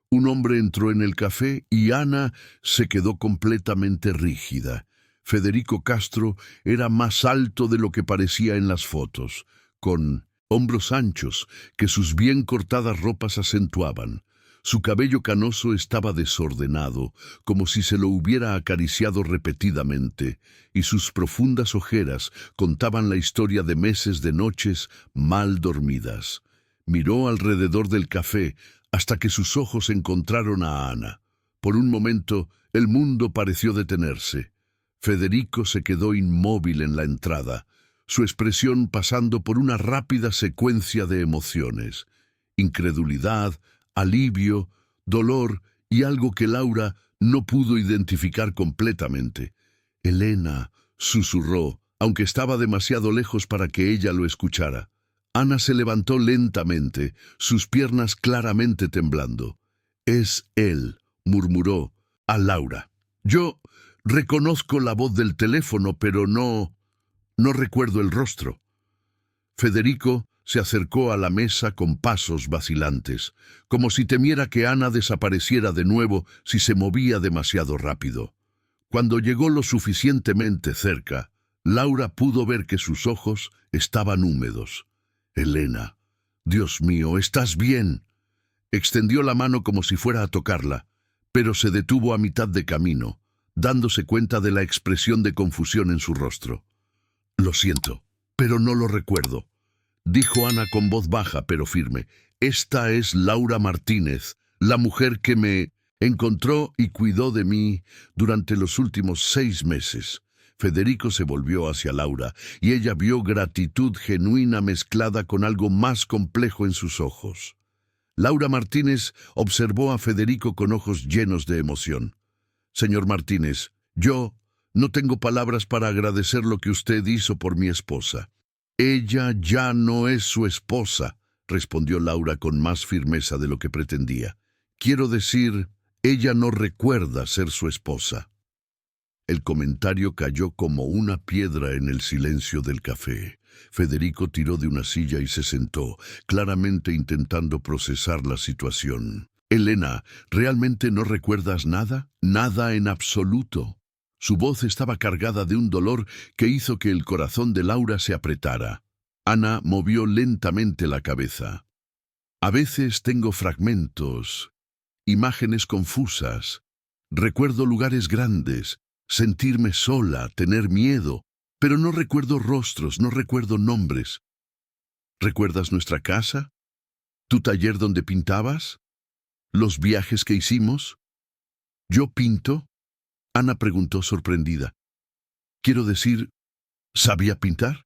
un hombre entró en el café y Ana se quedó completamente rígida. Federico Castro era más alto de lo que parecía en las fotos, con hombros anchos que sus bien cortadas ropas acentuaban. Su cabello canoso estaba desordenado, como si se lo hubiera acariciado repetidamente, y sus profundas ojeras contaban la historia de meses de noches mal dormidas. Miró alrededor del café hasta que sus ojos encontraron a Ana. Por un momento, el mundo pareció detenerse. Federico se quedó inmóvil en la entrada, su expresión pasando por una rápida secuencia de emociones: incredulidad, alivio, dolor y algo que Laura no pudo identificar completamente. «Elena», susurró, aunque estaba demasiado lejos para que ella lo escuchara. Ana se levantó lentamente, sus piernas claramente temblando. «Es él», murmuró a Laura. «Yo reconozco la voz del teléfono, pero no recuerdo el rostro». Federico se acercó a la mesa con pasos vacilantes, como si temiera que Ana desapareciera de nuevo si se movía demasiado rápido. Cuando llegó lo suficientemente cerca, Laura pudo ver que sus ojos estaban húmedos. «Elena, Dios mío, ¿estás bien?». Extendió la mano como si fuera a tocarla, pero se detuvo a mitad de camino, dándose cuenta de la expresión de confusión en su rostro. «Lo siento, pero no lo recuerdo», dijo Ana con voz baja pero firme. «Esta es Laura Martínez, la mujer que me encontró y cuidó de mí durante los últimos 6 meses». Federico se volvió hacia Laura y ella vio gratitud genuina mezclada con algo más complejo en sus ojos. Laura Martínez observó a Federico con ojos llenos de emoción. «Señor Martínez, yo no tengo palabras para agradecer lo que usted hizo por mi esposa». «Ella ya no es su esposa», respondió Laura con más firmeza de lo que pretendía. «Quiero decir, ella no recuerda ser su esposa». El comentario cayó como una piedra en el silencio del café. Federico tiró de una silla y se sentó, claramente intentando procesar la situación. «Elena, ¿realmente no recuerdas nada? Nada en absoluto». Su voz estaba cargada de un dolor que hizo que el corazón de Laura se apretara. Ana movió lentamente la cabeza. «A veces tengo fragmentos, imágenes confusas. Recuerdo lugares grandes, sentirme sola, tener miedo, pero no recuerdo rostros, no recuerdo nombres». «¿Recuerdas nuestra casa? ¿Tu taller donde pintabas? ¿Los viajes que hicimos?» «¿Yo pinto?», Ana preguntó sorprendida. «Quiero decir, ¿sabía pintar?».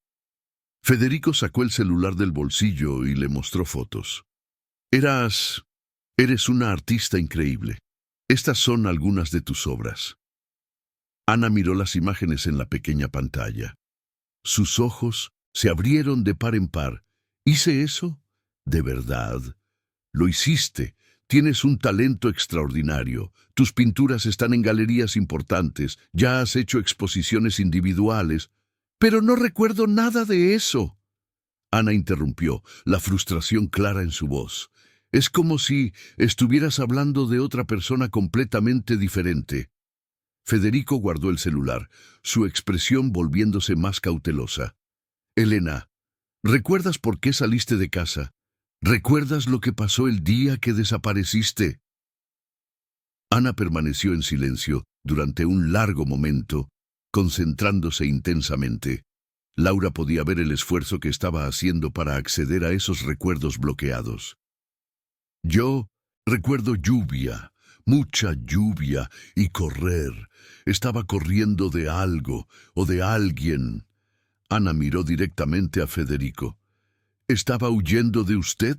Federico sacó el celular del bolsillo y le mostró fotos. «Eres una artista increíble. Estas son algunas de tus obras». Ana miró las imágenes en la pequeña pantalla. Sus ojos se abrieron de par en par. ¿Hice eso? ¿De verdad? Lo hiciste. Tienes un talento extraordinario. Tus pinturas están en galerías importantes. Ya has hecho exposiciones individuales. Pero no recuerdo nada de eso. Ana interrumpió, la frustración clara en su voz. Es como si estuvieras hablando de otra persona completamente diferente. Federico guardó el celular, su expresión volviéndose más cautelosa. Elena, ¿recuerdas por qué saliste de casa? ¿Recuerdas lo que pasó el día que desapareciste? Ana permaneció en silencio durante un largo momento, concentrándose intensamente. Laura podía ver el esfuerzo que estaba haciendo para acceder a esos recuerdos bloqueados. Yo recuerdo lluvia, mucha lluvia, y correr. Estaba corriendo de algo o de alguien. Ana miró directamente a Federico. ¿Estaba huyendo de usted?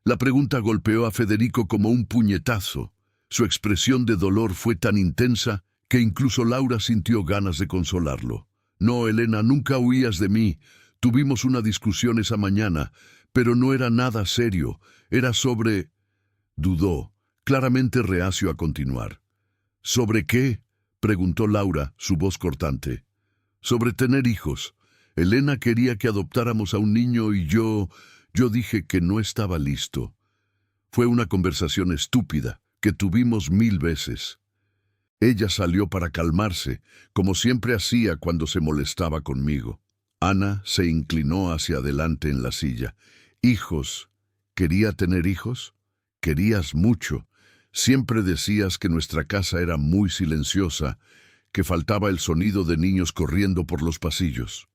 La pregunta golpeó a Federico como un puñetazo. Su expresión de dolor fue tan intensa que incluso Laura sintió ganas de consolarlo. No, Elena, nunca huías de mí. Tuvimos una discusión esa mañana, pero no era nada serio. Era sobre... Dudó, claramente reacio a continuar. ¿Sobre qué? Preguntó Laura, su voz cortante. Sobre tener hijos. Elena quería que adoptáramos a un niño y yo dije que no estaba listo. Fue una conversación estúpida que tuvimos 1000 veces. Ella salió para calmarse, como siempre hacía cuando se molestaba conmigo. Ana se inclinó hacia adelante en la silla. ¿Hijos? ¿Quería tener hijos? Querías mucho. Siempre decías que nuestra casa era muy silenciosa, que faltaba el sonido de niños corriendo por los pasillos.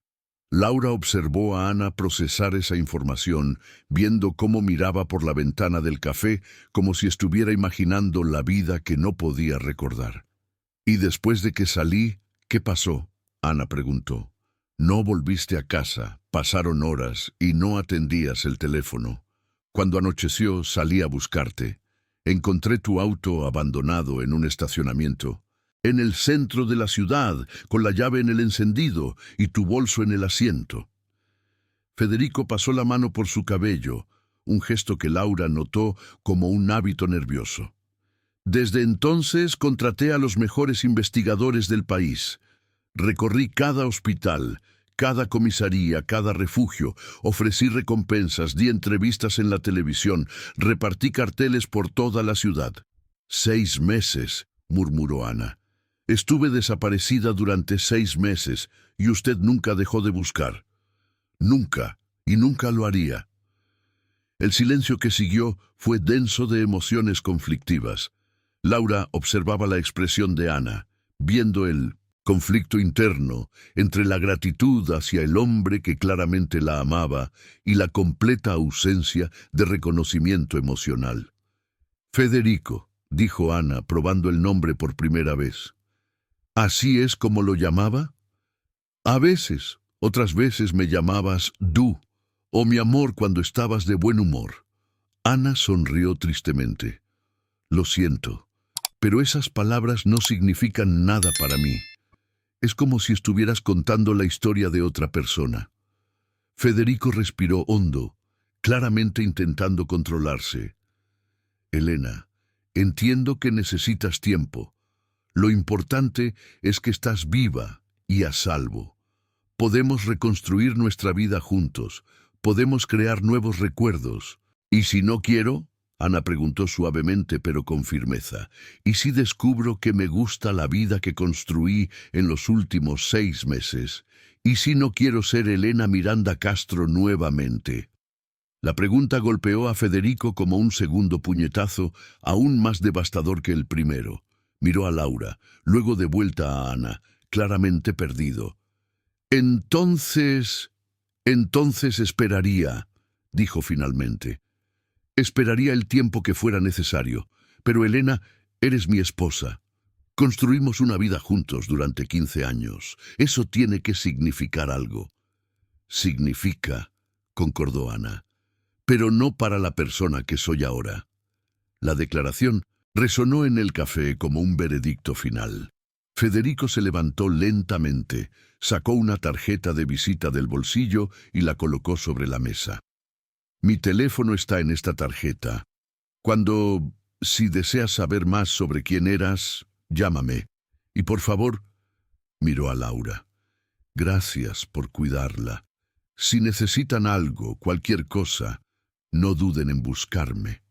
Laura observó a Ana procesar esa información, viendo cómo miraba por la ventana del café, como si estuviera imaginando la vida que no podía recordar. «¿Y después de que salí, qué pasó?», Ana preguntó. «No volviste a casa, pasaron horas y no atendías el teléfono. Cuando anocheció, salí a buscarte. Encontré tu auto abandonado en un estacionamiento, en el centro de la ciudad, con la llave en el encendido y tu bolso en el asiento». Federico pasó la mano por su cabello, un gesto que Laura notó como un hábito nervioso. «Desde entonces contraté a los mejores investigadores del país. Recorrí cada hospital, cada comisaría, cada refugio, ofrecí recompensas, di entrevistas en la televisión, repartí carteles por toda la ciudad». «6 meses», murmuró Ana. «Estuve desaparecida durante 6 meses y usted nunca dejó de buscar». «Nunca, y nunca lo haría». El silencio que siguió fue denso de emociones conflictivas. Laura observaba la expresión de Ana, viendo el conflicto interno entre la gratitud hacia el hombre que claramente la amaba y la completa ausencia de reconocimiento emocional. «Federico», dijo Ana, probando el nombre por primera vez. «¿Así es como lo llamaba?» «A veces, otras veces me llamabas Du, o mi amor cuando estabas de buen humor». Ana sonrió tristemente. «Lo siento, pero esas palabras no significan nada para mí. Es como si estuvieras contando la historia de otra persona». Federico respiró hondo, claramente intentando controlarse. «Elena, entiendo que necesitas tiempo. Lo importante es que estás viva y a salvo. Podemos reconstruir nuestra vida juntos, podemos crear nuevos recuerdos. ¿Y si no quiero?», Ana preguntó suavemente pero con firmeza. «¿Y si descubro que me gusta la vida que construí en los últimos 6 meses? ¿Y si no quiero ser Elena Miranda Castro nuevamente?». La pregunta golpeó a Federico como un segundo puñetazo, aún más devastador que el primero. Miró a Laura, luego de vuelta a Ana, claramente perdido. Entonces esperaría», dijo finalmente. «Esperaría el tiempo que fuera necesario. Pero Elena, eres mi esposa. Construimos una vida juntos durante 15 años. Eso tiene que significar algo». «Significa», concordó Ana, «pero no para la persona que soy ahora». La declaración resonó en el café como un veredicto final. Federico se levantó lentamente, sacó una tarjeta de visita del bolsillo y la colocó sobre la mesa. Mi teléfono está en esta tarjeta. Si deseas saber más sobre quién eras, llámame. Y por favor, miró a Laura. Gracias por cuidarla. Si necesitan algo, cualquier cosa, no duden en buscarme.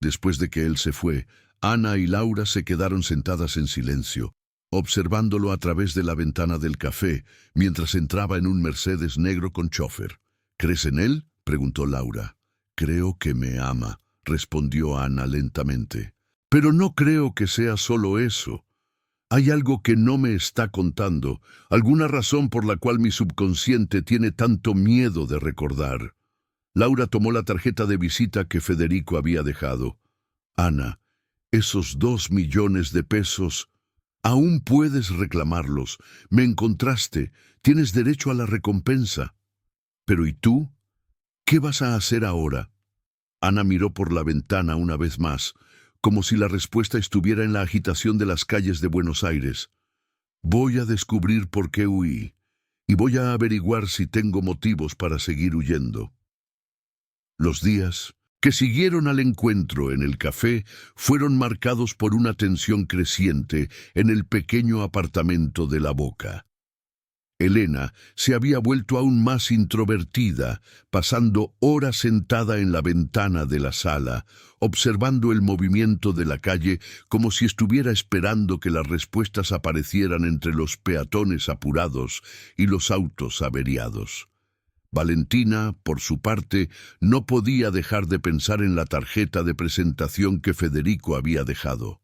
Después de que él se fue, Ana y Laura se quedaron sentadas en silencio, observándolo a través de la ventana del café, mientras entraba en un Mercedes negro con chofer. ¿Crees en él?, preguntó Laura. Creo que me ama, respondió Ana lentamente. Pero no creo que sea solo eso. Hay algo que no me está contando, alguna razón por la cual mi subconsciente tiene tanto miedo de recordar. Laura tomó la tarjeta de visita que Federico había dejado. Ana, esos 2 millones de pesos, aún puedes reclamarlos. Me encontraste, tienes derecho a la recompensa. Pero ¿y tú? ¿Qué vas a hacer ahora? Ana miró por la ventana una vez más, como si la respuesta estuviera en la agitación de las calles de Buenos Aires. Voy a descubrir por qué huí, y voy a averiguar si tengo motivos para seguir huyendo. Los días que siguieron al encuentro en el café fueron marcados por una tensión creciente en el pequeño apartamento de La Boca. Elena se había vuelto aún más introvertida, pasando horas sentada en la ventana de la sala, observando el movimiento de la calle como si estuviera esperando que las respuestas aparecieran entre los peatones apurados y los autos averiados. Valentina, por su parte, no podía dejar de pensar en la tarjeta de presentación que Federico había dejado.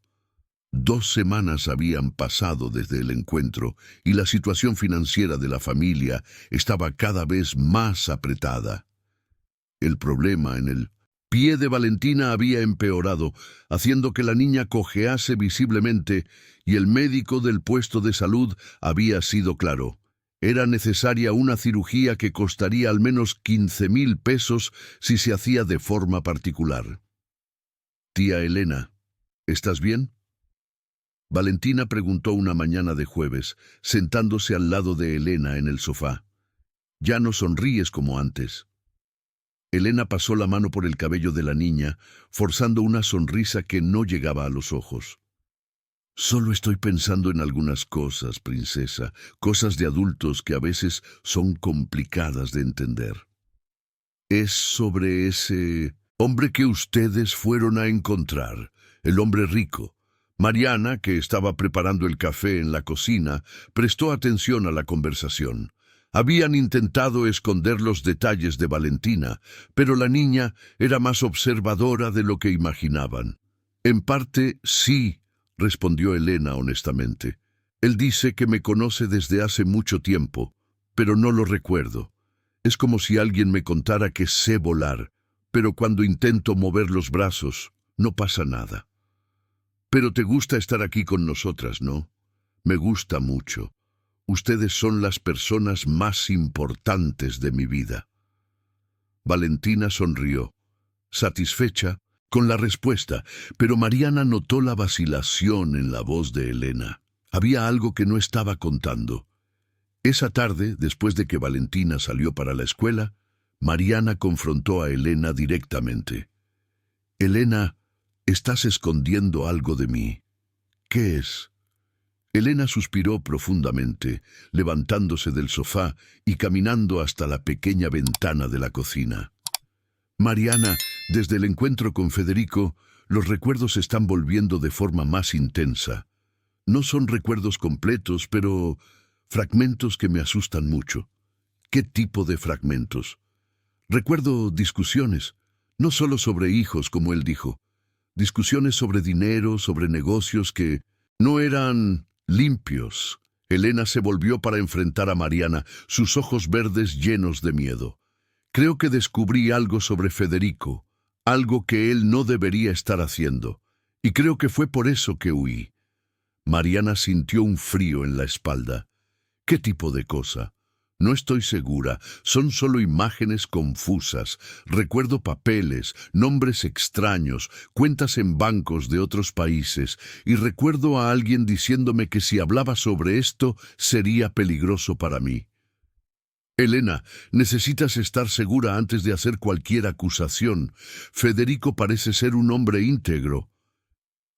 2 semanas habían pasado desde el encuentro y la situación financiera de la familia estaba cada vez más apretada. El problema en el pie de Valentina había empeorado, haciendo que la niña cojease visiblemente, y el médico del puesto de salud había sido claro. Era necesaria una cirugía que costaría al menos 15.000 pesos si se hacía de forma particular. Tía Elena, ¿estás bien?, Valentina preguntó una mañana de jueves, sentándose al lado de Elena en el sofá. Ya no sonríes como antes. Elena pasó la mano por el cabello de la niña, forzando una sonrisa que no llegaba a los ojos. Solo estoy pensando en algunas cosas, princesa, cosas de adultos que a veces son complicadas de entender. Es sobre ese hombre que ustedes fueron a encontrar, el hombre rico. Mariana, que estaba preparando el café en la cocina, prestó atención a la conversación. Habían intentado esconder los detalles de Valentina, pero la niña era más observadora de lo que imaginaban. En parte, sí, respondió Elena honestamente. Él dice que me conoce desde hace mucho tiempo, pero no lo recuerdo. Es como si alguien me contara que sé volar, pero cuando intento mover los brazos, no pasa nada. Pero te gusta estar aquí con nosotras, ¿no? Me gusta mucho. Ustedes son las personas más importantes de mi vida. Valentina sonrió, satisfecha con la respuesta, pero Mariana notó la vacilación en la voz de Elena. Había algo que no estaba contando. Esa tarde, después de que Valentina salió para la escuela, Mariana confrontó a Elena directamente. Elena, estás escondiendo algo de mí. ¿Qué es? Elena suspiró profundamente, levantándose del sofá y caminando hasta la pequeña ventana de la cocina. Mariana, desde el encuentro con Federico, los recuerdos se están volviendo de forma más intensa. No son recuerdos completos, pero fragmentos que me asustan mucho. ¿Qué tipo de fragmentos? Recuerdo discusiones, no solo sobre hijos, como él dijo, discusiones sobre dinero, sobre negocios que no eran limpios. Elena se volvió para enfrentar a Mariana, sus ojos verdes llenos de miedo. Creo que descubrí algo sobre Federico, algo que él no debería estar haciendo, y creo que fue por eso que huí. Mariana sintió un frío en la espalda. ¿Qué tipo de cosa? No estoy segura, son solo imágenes confusas. Recuerdo papeles, nombres extraños, cuentas en bancos de otros países, y recuerdo a alguien diciéndome que si hablaba sobre esto sería peligroso para mí. Elena, necesitas estar segura antes de hacer cualquier acusación. Federico parece ser un hombre íntegro.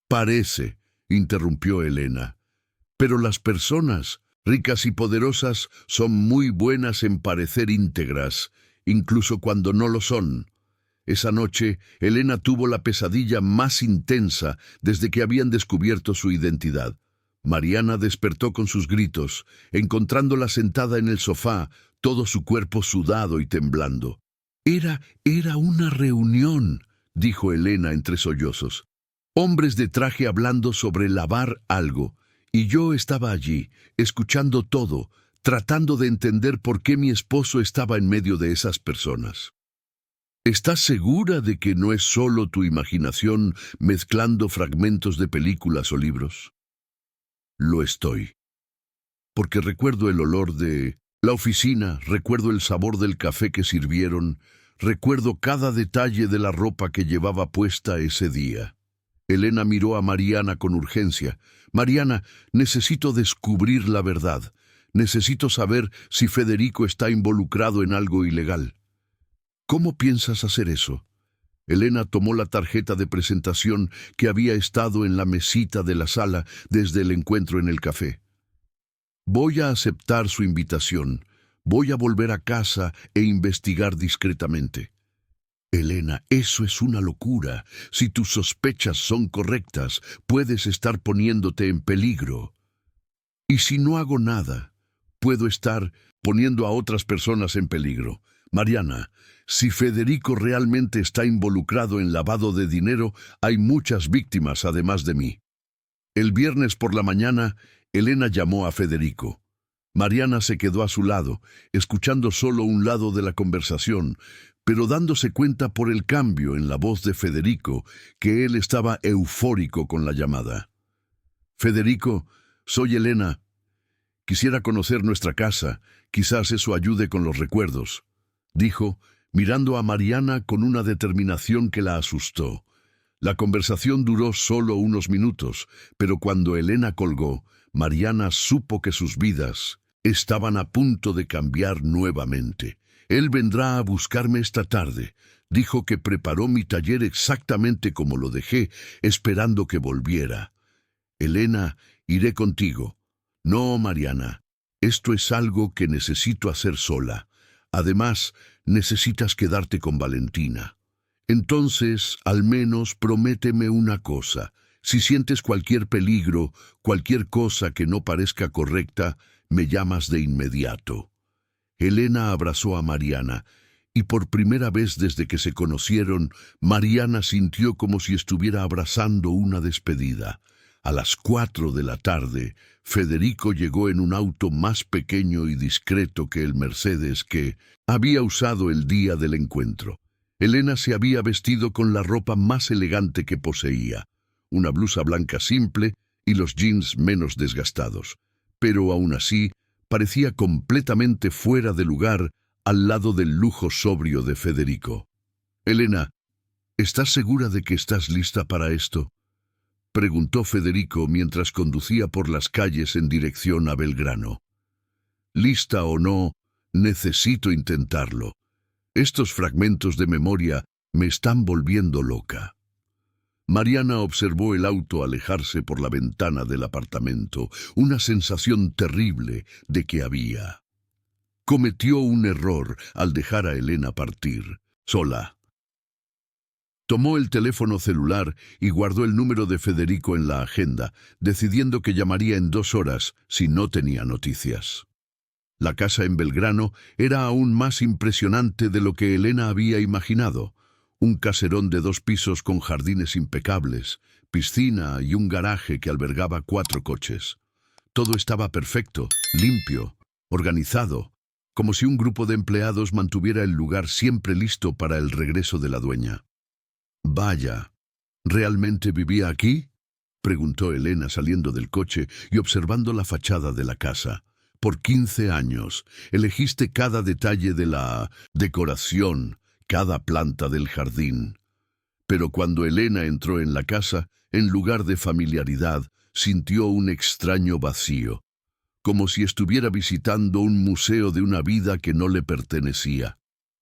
Parece, interrumpió Elena. Pero las personas, ricas y poderosas, son muy buenas en parecer íntegras, incluso cuando no lo son. Esa noche, Elena tuvo la pesadilla más intensa desde que habían descubierto su identidad. Mariana despertó con sus gritos, encontrándola sentada en el sofá, todo su cuerpo sudado y temblando. Era una reunión, dijo Elena entre sollozos. Hombres de traje hablando sobre lavar algo, y yo estaba allí, escuchando todo, tratando de entender por qué mi esposo estaba en medio de esas personas. ¿Estás segura de que no es solo tu imaginación mezclando fragmentos de películas o libros? Lo estoy. Porque recuerdo el olor de la oficina, recuerdo el sabor del café que sirvieron, recuerdo cada detalle de la ropa que llevaba puesta ese día. Elena miró a Mariana con urgencia. Mariana, necesito descubrir la verdad. Necesito saber si Federico está involucrado en algo ilegal. ¿Cómo piensas hacer eso? Elena tomó la tarjeta de presentación que había estado en la mesita de la sala desde el encuentro en el café. Voy a aceptar su invitación. Voy a volver a casa e investigar discretamente. Elena, eso es una locura. Si tus sospechas son correctas, puedes estar poniéndote en peligro. Y si no hago nada, puedo estar poniendo a otras personas en peligro. Mariana, si Federico realmente está involucrado en lavado de dinero, hay muchas víctimas además de mí. El viernes por la mañana, Elena llamó a Federico. Mariana se quedó a su lado, escuchando solo un lado de la conversación, pero dándose cuenta por el cambio en la voz de Federico que él estaba eufórico con la llamada. Federico, soy Elena. Quisiera conocer nuestra casa, quizás eso ayude con los recuerdos, dijo, mirando a Mariana con una determinación que la asustó. La conversación duró solo unos minutos, pero cuando Elena colgó, Mariana supo que sus vidas estaban a punto de cambiar nuevamente. Él vendrá a buscarme esta tarde. Dijo que preparó mi taller exactamente como lo dejé, esperando que volviera. Elena, iré contigo. No, Mariana, esto es algo que necesito hacer sola. Además, necesitas quedarte con Valentina. Entonces, al menos prométeme una cosa. Si sientes cualquier peligro, cualquier cosa que no parezca correcta, me llamas de inmediato. Elena abrazó a Mariana, y por primera vez desde que se conocieron, Mariana sintió como si estuviera abrazando una despedida. A las 4 de la tarde, Federico llegó en un auto más pequeño y discreto que el Mercedes que había usado el día del encuentro. Elena se había vestido con la ropa más elegante que poseía, una blusa blanca simple y los jeans menos desgastados, pero aún así parecía completamente fuera de lugar al lado del lujo sobrio de Federico. Elena, ¿estás segura de que estás lista para esto?, preguntó Federico mientras conducía por las calles en dirección a Belgrano. Lista o no, necesito intentarlo. Estos fragmentos de memoria me están volviendo loca. Mariana observó el auto alejarse por la ventana del apartamento, una sensación terrible de que había. Cometió un error al dejar a Elena partir, sola. Tomó el teléfono celular y guardó el número de Federico en la agenda, decidiendo que llamaría en 2 horas si no tenía noticias. La casa en Belgrano era aún más impresionante de lo que Elena había imaginado. Un caserón de 2 pisos con jardines impecables, piscina y un garaje que albergaba 4 coches. Todo estaba perfecto, limpio, organizado, como si un grupo de empleados mantuviera el lugar siempre listo para el regreso de la dueña. Vaya, ¿realmente vivía aquí?, preguntó Elena saliendo del coche y observando la fachada de la casa. Por 15 años elegiste cada detalle de la decoración, cada planta del jardín. Pero cuando Elena entró en la casa, en lugar de familiaridad, sintió un extraño vacío, como si estuviera visitando un museo de una vida que no le pertenecía.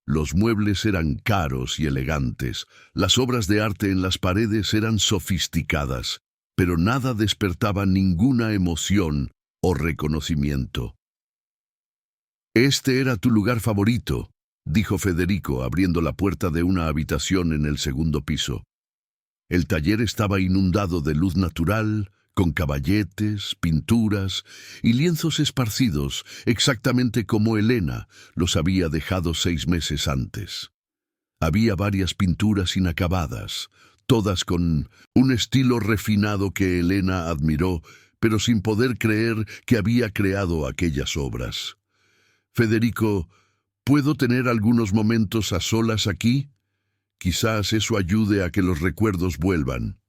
Los muebles eran caros y elegantes, las obras de arte en las paredes eran sofisticadas, pero nada despertaba ninguna emoción o reconocimiento. «Este era tu lugar favorito», dijo Federico, abriendo la puerta de una habitación en el segundo piso. El taller estaba inundado de luz natural, con caballetes, pinturas y lienzos esparcidos, exactamente como Elena los había dejado 6 meses antes. Había varias pinturas inacabadas, todas con un estilo refinado que Elena admiró, pero sin poder creer que había creado aquellas obras. «Federico, ¿puedo tener algunos momentos a solas aquí? Quizás eso ayude a que los recuerdos vuelvan».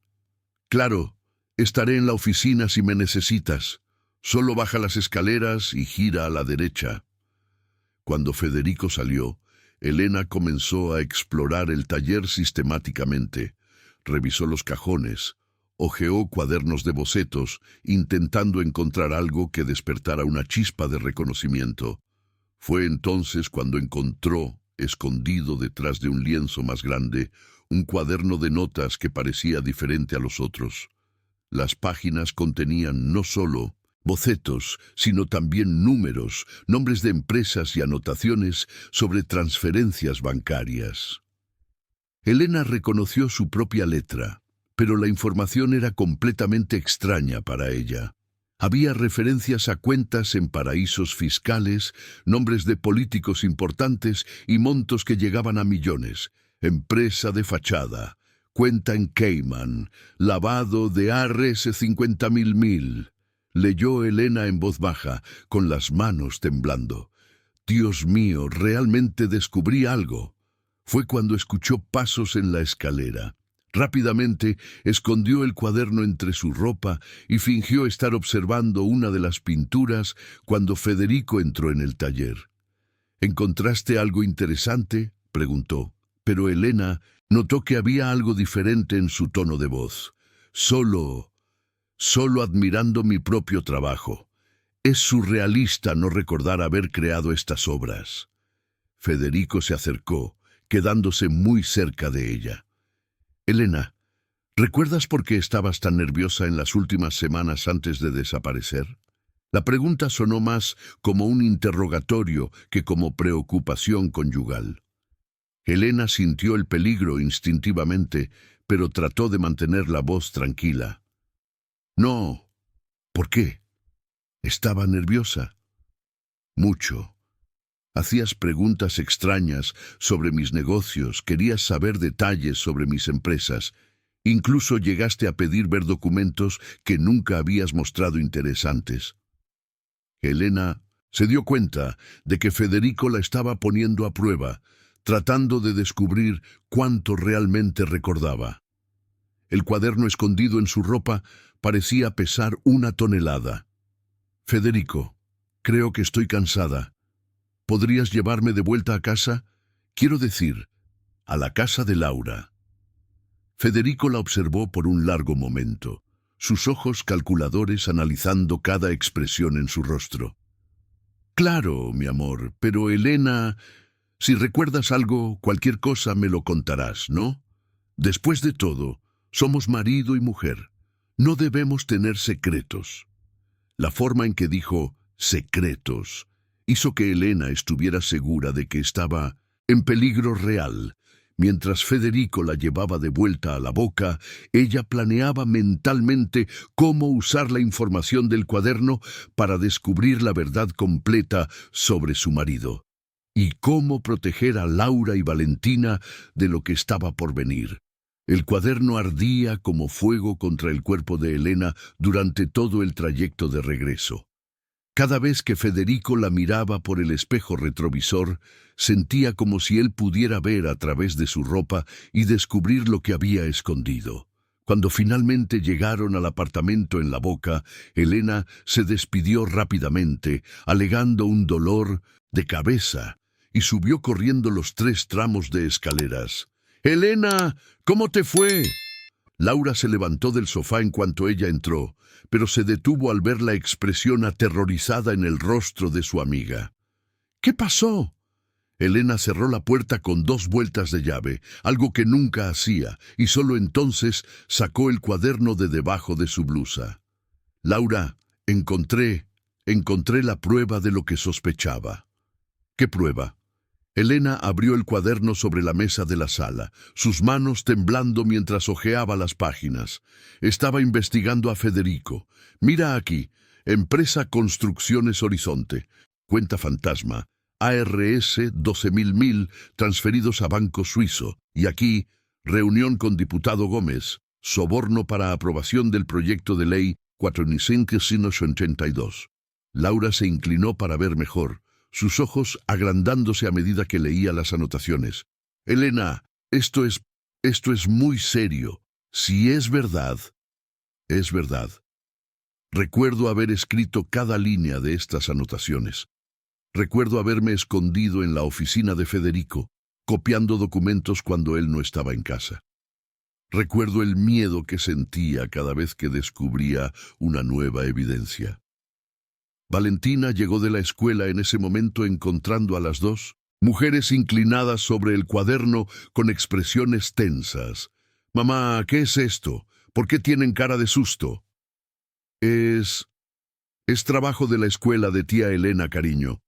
«Claro, estaré en la oficina si me necesitas. Solo baja las escaleras y gira a la derecha». Cuando Federico salió, Elena comenzó a explorar el taller sistemáticamente. Revisó los cajones, hojeó cuadernos de bocetos, intentando encontrar algo que despertara una chispa de reconocimiento. Fue entonces cuando encontró, escondido detrás de un lienzo más grande, un cuaderno de notas que parecía diferente a los otros. Las páginas contenían no solo bocetos, sino también números, nombres de empresas y anotaciones sobre transferencias bancarias. Elena reconoció su propia letra, pero la información era completamente extraña para ella. Había referencias a cuentas en paraísos fiscales, nombres de políticos importantes y montos que llegaban a millones. Empresa de fachada, cuenta en Cayman, lavado de ARS 50.000. Leyó Elena en voz baja, con las manos temblando. «Dios mío, realmente descubrí algo». Fue cuando escuchó pasos en la escalera. Rápidamente escondió el cuaderno entre su ropa y fingió estar observando una de las pinturas cuando Federico entró en el taller. «¿Encontraste algo interesante?», preguntó, pero Elena notó que había algo diferente en su tono de voz. Solo admirando mi propio trabajo. Es surrealista no recordar haber creado estas obras». Federico se acercó, quedándose muy cerca de ella. «Elena, ¿recuerdas por qué estabas tan nerviosa en las últimas semanas antes de desaparecer?». La pregunta sonó más como un interrogatorio que como preocupación conyugal. Elena sintió el peligro instintivamente, pero trató de mantener la voz tranquila. «No. ¿Por qué? Estaba nerviosa». «Mucho. Hacías preguntas extrañas sobre mis negocios, querías saber detalles sobre mis empresas. Incluso llegaste a pedir ver documentos que nunca habías mostrado interesantes». Elena se dio cuenta de que Federico la estaba poniendo a prueba, tratando de descubrir cuánto realmente recordaba. El cuaderno escondido en su ropa parecía pesar 1 tonelada. «Federico, creo que estoy cansada. ¿Podrías llevarme de vuelta a casa? Quiero decir, a la casa de Laura». Federico la observó por un largo momento, sus ojos calculadores analizando cada expresión en su rostro. «Claro, mi amor, pero Elena, si recuerdas algo, cualquier cosa me lo contarás, ¿no? Después de todo, somos marido y mujer. No debemos tener secretos». La forma en que dijo «secretos» hizo que Elena estuviera segura de que estaba en peligro real. Mientras Federico la llevaba de vuelta a la boca, ella planeaba mentalmente cómo usar la información del cuaderno para descubrir la verdad completa sobre su marido y cómo proteger a Laura y Valentina de lo que estaba por venir. El cuaderno ardía como fuego contra el cuerpo de Elena durante todo el trayecto de regreso. Cada vez que Federico la miraba por el espejo retrovisor, sentía como si él pudiera ver a través de su ropa y descubrir lo que había escondido. Cuando finalmente llegaron al apartamento en La Boca, Elena se despidió rápidamente, alegando un dolor de cabeza, y subió corriendo los 3 tramos de escaleras. «Elena, ¿cómo te fue?». Laura se levantó del sofá en cuanto ella entró, pero se detuvo al ver la expresión aterrorizada en el rostro de su amiga. «¿Qué pasó?». Elena cerró la puerta con 2 vueltas de llave, algo que nunca hacía, y solo entonces sacó el cuaderno de debajo de su blusa. «Laura, encontré la prueba de lo que sospechaba». «¿Qué prueba?». Elena abrió el cuaderno sobre la mesa de la sala, sus manos temblando mientras hojeaba las páginas. Estaba investigando a Federico. «Mira aquí, Empresa Construcciones Horizonte, cuenta fantasma, ARS 12.000 transferidos a banco suizo. Y aquí, reunión con diputado Gómez, soborno para aprobación del proyecto de ley 4582. Laura se inclinó para ver mejor, sus ojos agrandándose a medida que leía las anotaciones. «Elena, esto es muy serio. Si es verdad, es verdad. Recuerdo haber escrito cada línea de estas anotaciones. Recuerdo haberme escondido en la oficina de Federico, copiando documentos cuando él no estaba en casa. Recuerdo el miedo que sentía cada vez que descubría una nueva evidencia». Valentina llegó de la escuela en ese momento encontrando a las 2 mujeres inclinadas sobre el cuaderno con expresiones tensas. «Mamá, ¿qué es esto? ¿Por qué tienen cara de susto?». Es trabajo de la escuela de tía Elena, cariño.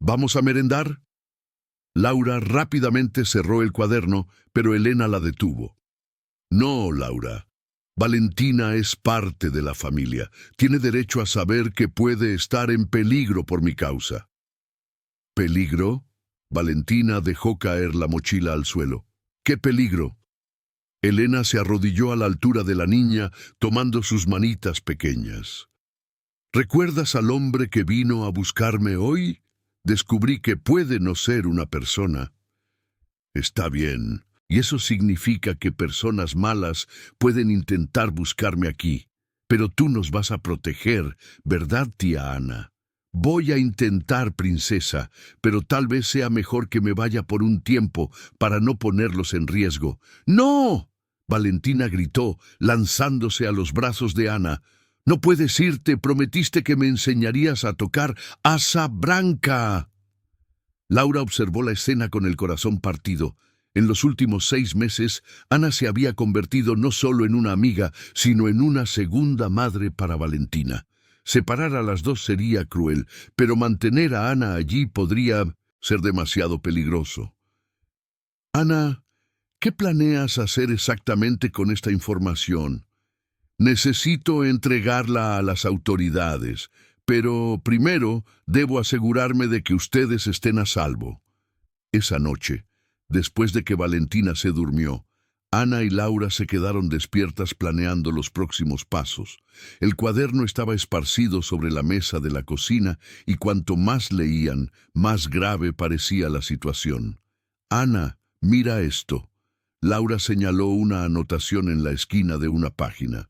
¿Vamos a merendar?». Laura rápidamente cerró el cuaderno, pero Elena la detuvo. «No, Laura. Valentina es parte de la familia. Tiene derecho a saber que puede estar en peligro por mi causa». «¿Peligro?». Valentina dejó caer la mochila al suelo. «¿Qué peligro?». Elena se arrodilló a la altura de la niña, tomando sus manitas pequeñas. «¿Recuerdas al hombre que vino a buscarme hoy? Descubrí que puede no ser una persona». «Está bien. Y eso significa que personas malas pueden intentar buscarme aquí. Pero tú nos vas a proteger, ¿verdad, tía Ana?». «Voy a intentar, princesa, pero tal vez sea mejor que me vaya por un tiempo para no ponerlos en riesgo». «¡No!». Valentina gritó, lanzándose a los brazos de Ana. «No puedes irte, prometiste que me enseñarías a tocar asa branca». Laura observó la escena con el corazón partido. En los últimos 6 meses, Ana se había convertido no solo en una amiga, sino en una segunda madre para Valentina. Separar a las 2 sería cruel, pero mantener a Ana allí podría ser demasiado peligroso. «Ana, ¿qué planeas hacer exactamente con esta información?». «Necesito entregarla a las autoridades, pero primero debo asegurarme de que ustedes estén a salvo». Esa noche, después de que Valentina se durmió, Ana y Laura se quedaron despiertas planeando los próximos pasos. El cuaderno estaba esparcido sobre la mesa de la cocina y cuanto más leían, más grave parecía la situación. «Ana, mira esto». Laura señaló una anotación en la esquina de una página.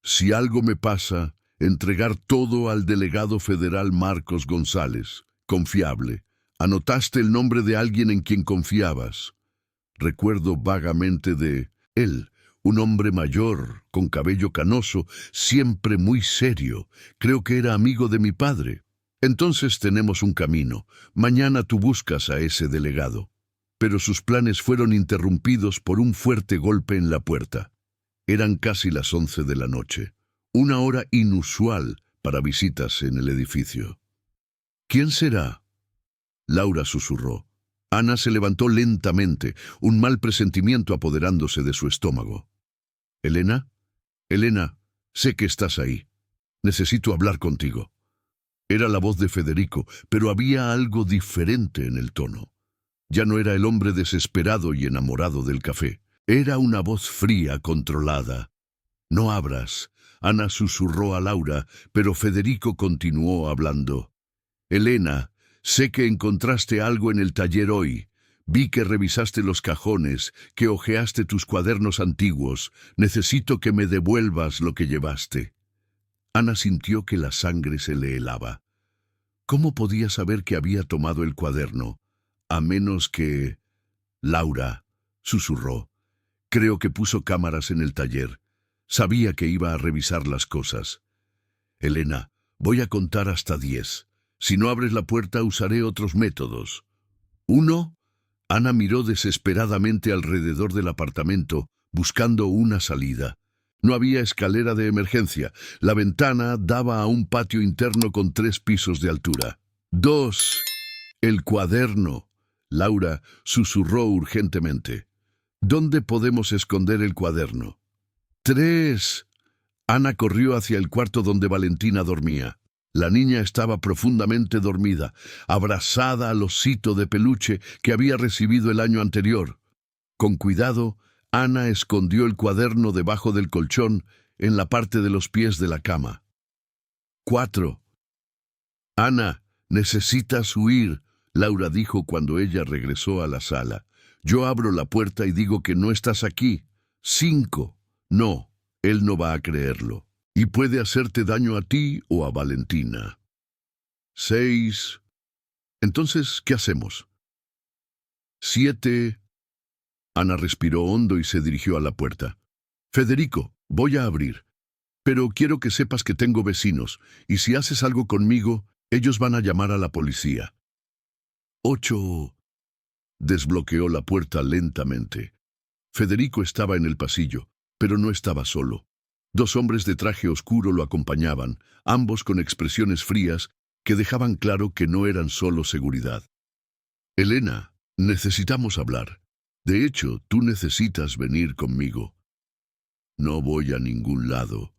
«Si algo me pasa, entregar todo al delegado federal Marcos González, confiable. Anotaste el nombre de alguien en quien confiabas». Recuerdo vagamente de él, un hombre mayor, con cabello canoso, siempre muy serio. Creo que era amigo de mi padre. «Entonces tenemos un camino. Mañana tú buscas a ese delegado». Pero sus planes fueron interrumpidos por un fuerte golpe en la puerta. Eran casi las 11 de la noche, una hora inusual para visitas en el edificio. «¿Quién será?». Laura susurró. Ana se levantó lentamente, un mal presentimiento apoderándose de su estómago. «¿Elena? Elena, sé que estás ahí. Necesito hablar contigo». Era la voz de Federico, pero había algo diferente en el tono. Ya no era el hombre desesperado y enamorado del café. Era una voz fría, controlada. «No abras», Ana susurró a Laura, pero Federico continuó hablando. «Elena, sé que encontraste algo en el taller hoy, Vi que revisaste los cajones, que hojeaste tus cuadernos antiguos. Necesito que me devuelvas lo que llevaste. Ana sintió que la sangre se le helaba. ¿Cómo podía saber que había tomado el cuaderno? A menos que... Laura, susurró. Creo que puso cámaras en el taller. Sabía que iba a revisar las cosas. Elena, voy a contar hasta 10. Si no abres la puerta, usaré otros métodos. 1. Ana miró desesperadamente alrededor del apartamento, buscando una salida. No había escalera de emergencia. La ventana daba a un patio interno con 3 pisos de altura. 2. El cuaderno. Laura susurró urgentemente. ¿Dónde podemos esconder el cuaderno? 3. Ana corrió hacia el cuarto donde Valentina dormía. La niña estaba profundamente dormida, abrazada al osito de peluche que había recibido el año anterior. Con cuidado, Ana escondió el cuaderno debajo del colchón en la parte de los pies de la cama. 4. Ana, necesitas huir, Laura dijo cuando ella regresó a la sala. Yo abro la puerta y digo que no estás aquí. 5. No, él no va a creerlo. Y puede hacerte daño a ti o a Valentina. 6. Entonces, ¿qué hacemos? 7. Ana respiró hondo y se dirigió a la puerta. Federico, voy a abrir. Pero quiero que sepas que tengo vecinos, y si haces algo conmigo, ellos van a llamar a la policía. 8. Desbloqueó la puerta lentamente. Federico estaba en el pasillo, pero no estaba solo. 2 hombres de traje oscuro lo acompañaban, ambos con expresiones frías que dejaban claro que no eran solo seguridad. Elena, necesitamos hablar. De hecho, tú necesitas venir conmigo. No voy a ningún lado.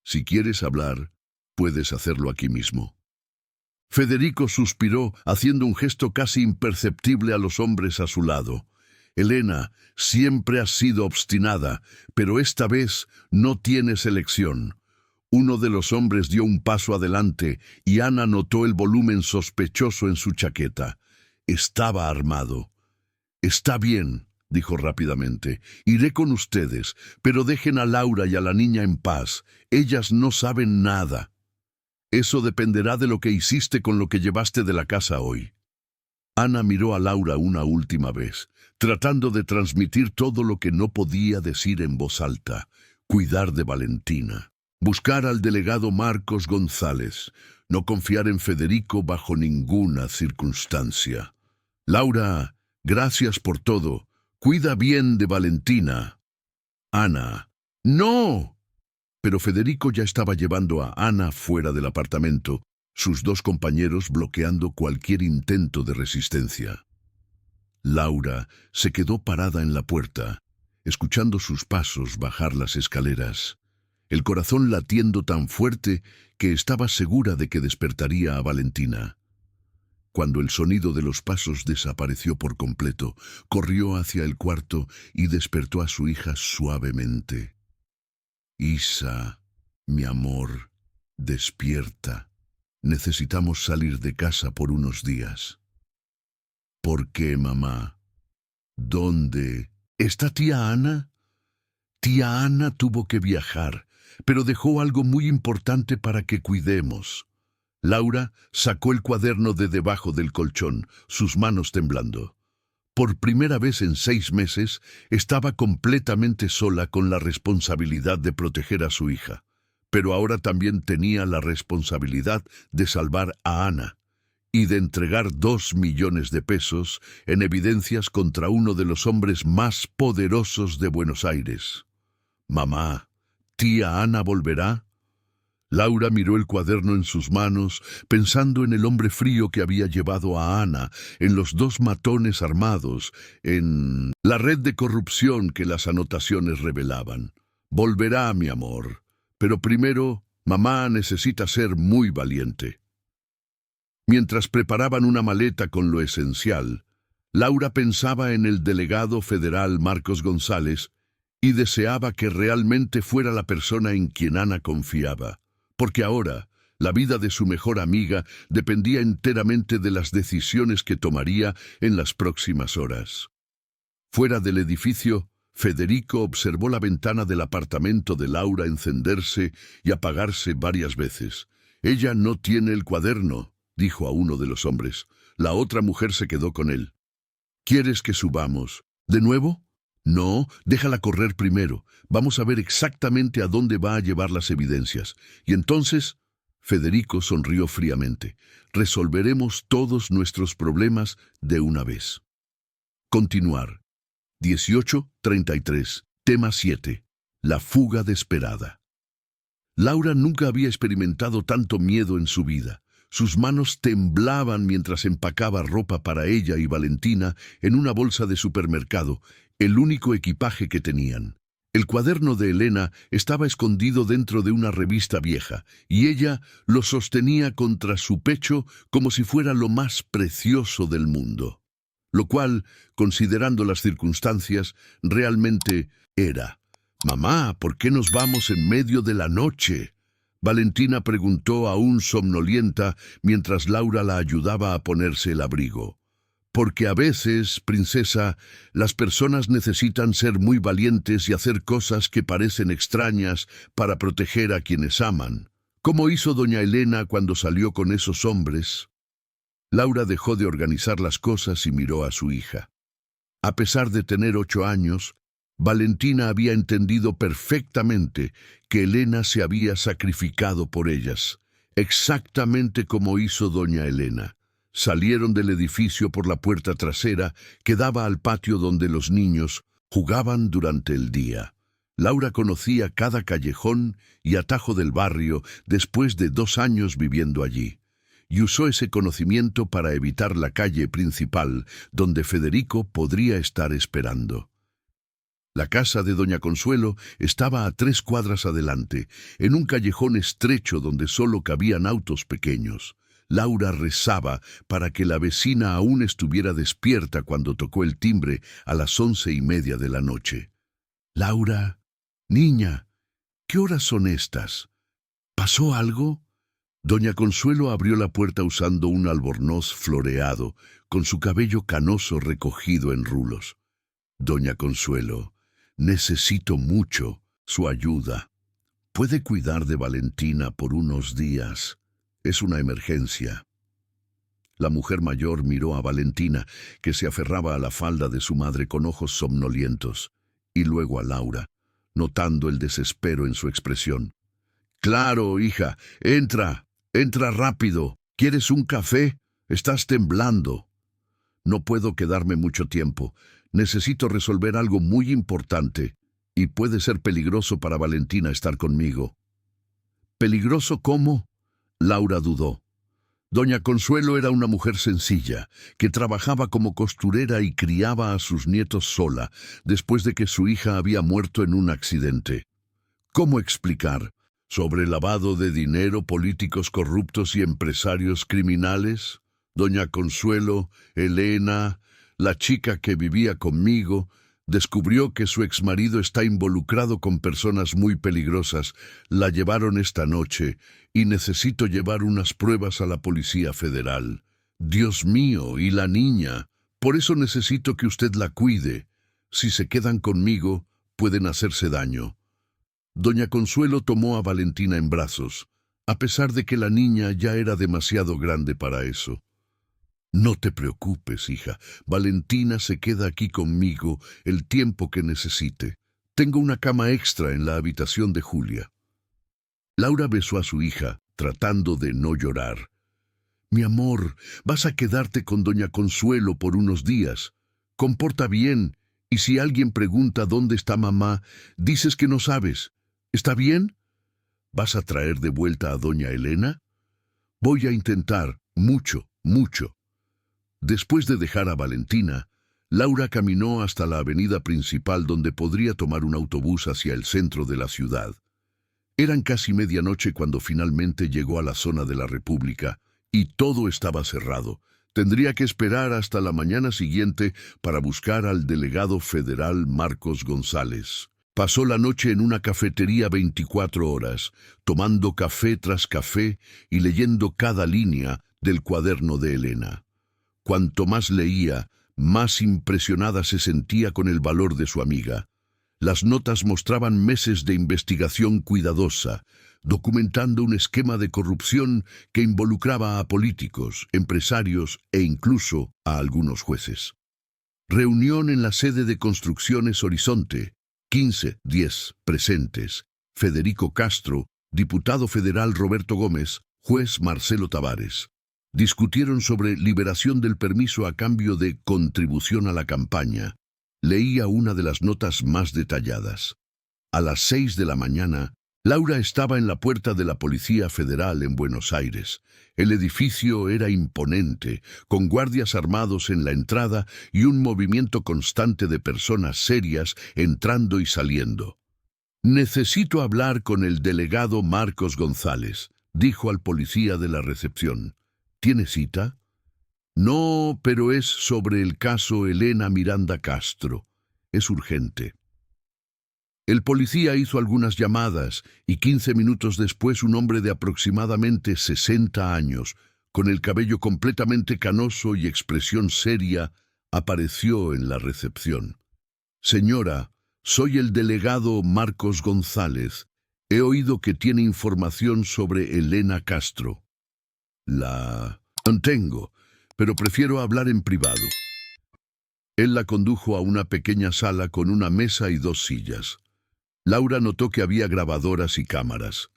Si quieres hablar, puedes hacerlo aquí mismo. Federico suspiró, haciendo un gesto casi imperceptible a los hombres a su lado. Elena, siempre has sido obstinada, pero esta vez no tienes elección. Uno de los hombres dio un paso adelante y Ana notó el volumen sospechoso en su chaqueta. Estaba armado. Está bien, dijo rápidamente. Iré con ustedes, pero dejen a Laura y a la niña en paz. Ellas no saben nada. Eso dependerá de lo que hiciste con lo que llevaste de la casa hoy. Ana miró a Laura una última vez, tratando de transmitir todo lo que no podía decir en voz alta. Cuidar de Valentina. Buscar al delegado Marcos González. No confiar en Federico bajo ninguna circunstancia. Laura, gracias por todo. Cuida bien de Valentina. Ana. ¡No! Pero Federico ya estaba llevando a Ana fuera del apartamento, sus 2 compañeros bloqueando cualquier intento de resistencia. Laura se quedó parada en la puerta, escuchando sus pasos bajar las escaleras, el corazón latiendo tan fuerte que estaba segura de que despertaría a Valentina. Cuando el sonido de los pasos desapareció por completo, corrió hacia el cuarto y despertó a su hija suavemente. Isa, mi amor, despierta. Necesitamos salir de casa por unos días. ¿Por qué, mamá? ¿Dónde? ¿Está tía Ana? Tía Ana tuvo que viajar, pero dejó algo muy importante para que cuidemos. Laura sacó el cuaderno de debajo del colchón, sus manos temblando. Por primera vez en 6 meses, estaba completamente sola con la responsabilidad de proteger a su hija. Pero ahora también tenía la responsabilidad de salvar a Ana y de entregar 2 millones de pesos en evidencias contra uno de los hombres más poderosos de Buenos Aires. Mamá, ¿tía Ana volverá? Laura miró el cuaderno en sus manos, pensando en el hombre frío que había llevado a Ana, en los 2 matones armados, en la red de corrupción que las anotaciones revelaban. Volverá, mi amor. Pero primero, mamá necesita ser muy valiente. Mientras preparaban una maleta con lo esencial, Laura pensaba en el delegado federal Marcos González y deseaba que realmente fuera la persona en quien Ana confiaba, porque ahora La vida de su mejor amiga dependía enteramente de las decisiones que tomaría en las próximas horas. Fuera del edificio, Federico observó la ventana del apartamento de Laura encenderse y apagarse varias veces. «Ella no tiene el cuaderno», dijo a uno de los hombres. La otra mujer se quedó con él. «¿Quieres que subamos? ¿De nuevo?» «No, déjala correr primero. Vamos a ver exactamente a dónde va a llevar las evidencias. Y entonces...» Federico sonrió fríamente. «Resolveremos todos nuestros problemas de una vez». Continuar. 18:33. Tema 7. La fuga desesperada. Laura nunca había experimentado tanto miedo en su vida. Sus manos temblaban mientras empacaba ropa para ella y Valentina en una bolsa de supermercado, el único equipaje que tenían. El cuaderno de Elena estaba escondido dentro de una revista vieja, y ella lo sostenía contra su pecho como si fuera lo más precioso del mundo. Lo cual, considerando las circunstancias, realmente era. «Mamá, ¿por qué nos vamos en medio de la noche?», Valentina preguntó aún somnolienta mientras Laura la ayudaba a ponerse el abrigo. «Porque a veces, princesa, las personas necesitan ser muy valientes y hacer cosas que parecen extrañas para proteger a quienes aman, como hizo doña Elena cuando salió con esos hombres». Laura dejó de organizar las cosas y miró a su hija. A pesar de tener 8 años, Valentina había entendido perfectamente que Elena se había sacrificado por ellas, exactamente como hizo doña Elena. Salieron del edificio por la puerta trasera que daba al patio donde los niños jugaban durante el día. Laura conocía cada callejón y atajo del barrio después de 2 años viviendo allí, y usó ese conocimiento para evitar la calle principal donde Federico podría estar esperando. La casa de doña Consuelo estaba a 3 cuadras adelante, en un callejón estrecho donde solo cabían autos pequeños. Laura rezaba para que la vecina aún estuviera despierta cuando tocó el timbre a las 11:30 de la noche. «Laura, niña, ¿qué horas son estas? ¿Pasó algo?» Doña Consuelo abrió la puerta usando un albornoz floreado, con su cabello canoso recogido en rulos. «Doña Consuelo, necesito mucho su ayuda. ¿Puede cuidar de Valentina por unos días? Es una emergencia». La mujer mayor miró a Valentina, que se aferraba a la falda de su madre con ojos somnolientos, y luego a Laura, notando el desespero en su expresión. «Claro, hija, entra rápido. ¿Quieres un café? Estás temblando». «No puedo quedarme mucho tiempo. Necesito resolver algo muy importante, y puede ser peligroso para Valentina estar conmigo». «¿Peligroso cómo?», Laura dudó. Doña Consuelo era una mujer sencilla, que trabajaba como costurera y criaba a sus nietos sola, después de que su hija había muerto en un accidente. ¿Cómo explicar? ¿Sobre lavado de dinero, políticos corruptos y empresarios criminales? Doña Consuelo, Elena, la chica que vivía conmigo, descubrió que su exmarido está involucrado con personas muy peligrosas. La llevaron esta noche y necesito llevar unas pruebas a la Policía Federal. Dios mío, y la niña. Por eso necesito que usted la cuide. Si se quedan conmigo, pueden hacerse daño». Doña Consuelo tomó a Valentina en brazos, a pesar de que la niña ya era demasiado grande para eso. «No te preocupes, hija. Valentina se queda aquí conmigo el tiempo que necesite. Tengo una cama extra en la habitación de Julia». Laura besó a su hija, tratando de no llorar. «Mi amor, vas a quedarte con doña Consuelo por unos días. Comporta bien, y si alguien pregunta dónde está mamá, dices que no sabes. ¿Está bien? ¿Vas a traer de vuelta a doña Elena?» «Voy a intentar, mucho. Después de dejar a Valentina, Laura caminó hasta la avenida principal donde podría tomar un autobús hacia el centro de la ciudad. Eran casi medianoche cuando finalmente llegó a la zona de la República, y todo estaba cerrado. Tendría que esperar hasta la mañana siguiente para buscar al delegado federal Marcos González. Pasó la noche en una cafetería 24 horas, tomando café tras café y leyendo cada línea del cuaderno de Elena. Cuanto más leía, más impresionada se sentía con el valor de su amiga. Las notas mostraban meses de investigación cuidadosa, documentando un esquema de corrupción que involucraba a políticos, empresarios e incluso a algunos jueces. Reunión en la sede de Construcciones Horizonte. 15:10 presentes. Federico Castro, diputado federal Roberto Gómez, juez Marcelo Tavares. Discutieron sobre liberación del permiso a cambio de contribución a la campaña. Leía una de las notas más detalladas. A las 6 de la mañana, Laura estaba en la puerta de la Policía Federal en Buenos Aires. El edificio era imponente, con guardias armados en la entrada y un movimiento constante de personas serias entrando y saliendo. «Necesito hablar con el delegado Marcos González», dijo al policía de la recepción. «¿Tiene cita?» «No, pero es sobre el caso Elena Miranda Castro. Es urgente». El policía hizo algunas llamadas y 15 minutos después un hombre de aproximadamente 60 años, con el cabello completamente canoso y expresión seria, apareció en la recepción. «Señora, soy el delegado Marcos González. He oído que tiene información sobre Elena Castro». «La tengo, pero prefiero hablar en privado». Él la condujo a una pequeña sala con una mesa y 2 sillas. Laura notó que había grabadoras y cámaras.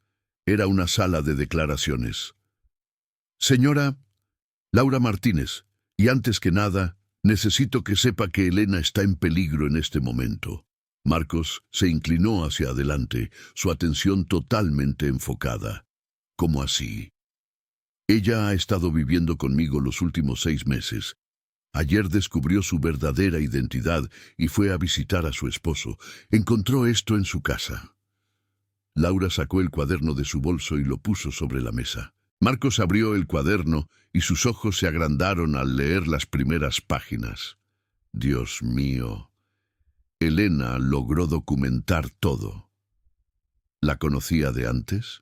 Era una sala de declaraciones. «Señora Laura Martínez, y antes que nada, necesito que sepa que Elena está en peligro en este momento». Marcos se inclinó hacia adelante, su atención totalmente enfocada. «¿Cómo así?» «Ella ha estado viviendo conmigo los últimos 6 meses. Ayer descubrió su verdadera identidad y fue a visitar a su esposo. Encontró esto en su casa». Laura sacó el cuaderno de su bolso y lo puso sobre la mesa. Marcos abrió el cuaderno y sus ojos se agrandaron al leer las primeras páginas. «Dios mío». Elena logró documentar todo. ¿La conocía de antes?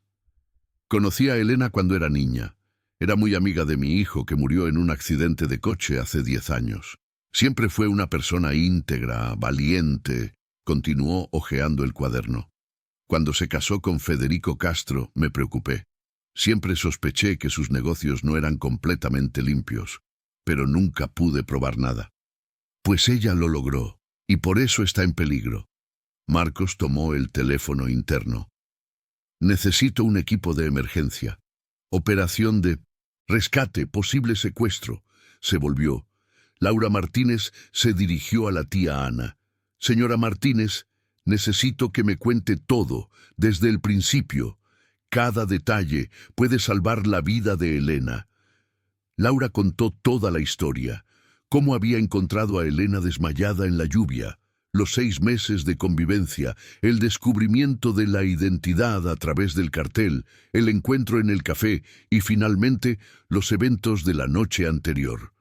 «Conocí a Elena cuando era niña. Era muy amiga de mi hijo que murió en un accidente de coche hace 10 años. Siempre fue una persona íntegra, valiente», continuó hojeando el cuaderno. «Cuando se casó con Federico Castro, me preocupé. Siempre sospeché que sus negocios no eran completamente limpios, pero nunca pude probar nada. Pues ella lo logró, y por eso está en peligro». Marcos tomó el teléfono interno. «Necesito un equipo de emergencia. Operación de rescate, posible secuestro». Se volvió. Laura Martínez se dirigió a la tía Ana. «Señora Martínez, necesito que me cuente todo, desde el principio. Cada detalle puede salvar la vida de Elena». Laura contó toda la historia. Cómo había encontrado a Elena desmayada en la lluvia, los 6 meses de convivencia, el descubrimiento de la identidad a través del cartel, el encuentro en el café y finalmente los eventos de la noche anterior.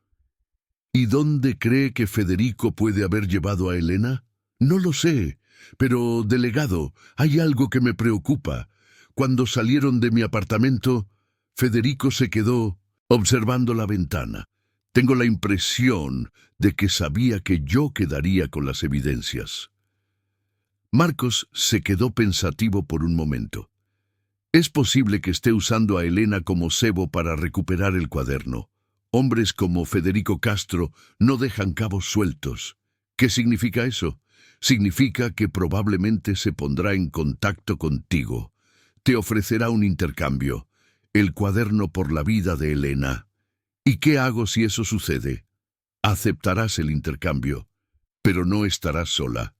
¿Y dónde cree que Federico puede haber llevado a Elena? No lo sé, pero, delegado, hay algo que me preocupa. Cuando salieron de mi apartamento, Federico se quedó observando la ventana. Tengo la impresión de que sabía que yo quedaría con las evidencias». Marcos se quedó pensativo por un momento. «Es posible que esté usando a Elena como cebo para recuperar el cuaderno. Hombres como Federico Castro no dejan cabos sueltos. ¿Qué significa eso? Significa que probablemente se pondrá en contacto contigo. Te ofrecerá un intercambio, el cuaderno por la vida de Elena. ¿Y qué hago si eso sucede? Aceptarás el intercambio, pero no estarás sola».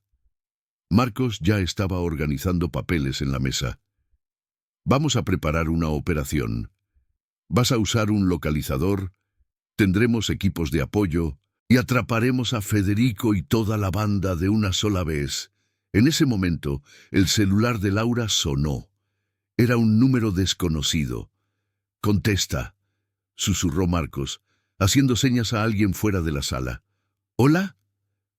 Marcos ya estaba organizando papeles en la mesa. «Vamos a preparar una operación. Vas a usar un localizador, tendremos equipos de apoyo y atraparemos a Federico y toda la banda de una sola vez». En ese momento, el celular de Laura sonó. Era un número desconocido. «Contesta», susurró Marcos, haciendo señas a alguien fuera de la sala. «¿Hola?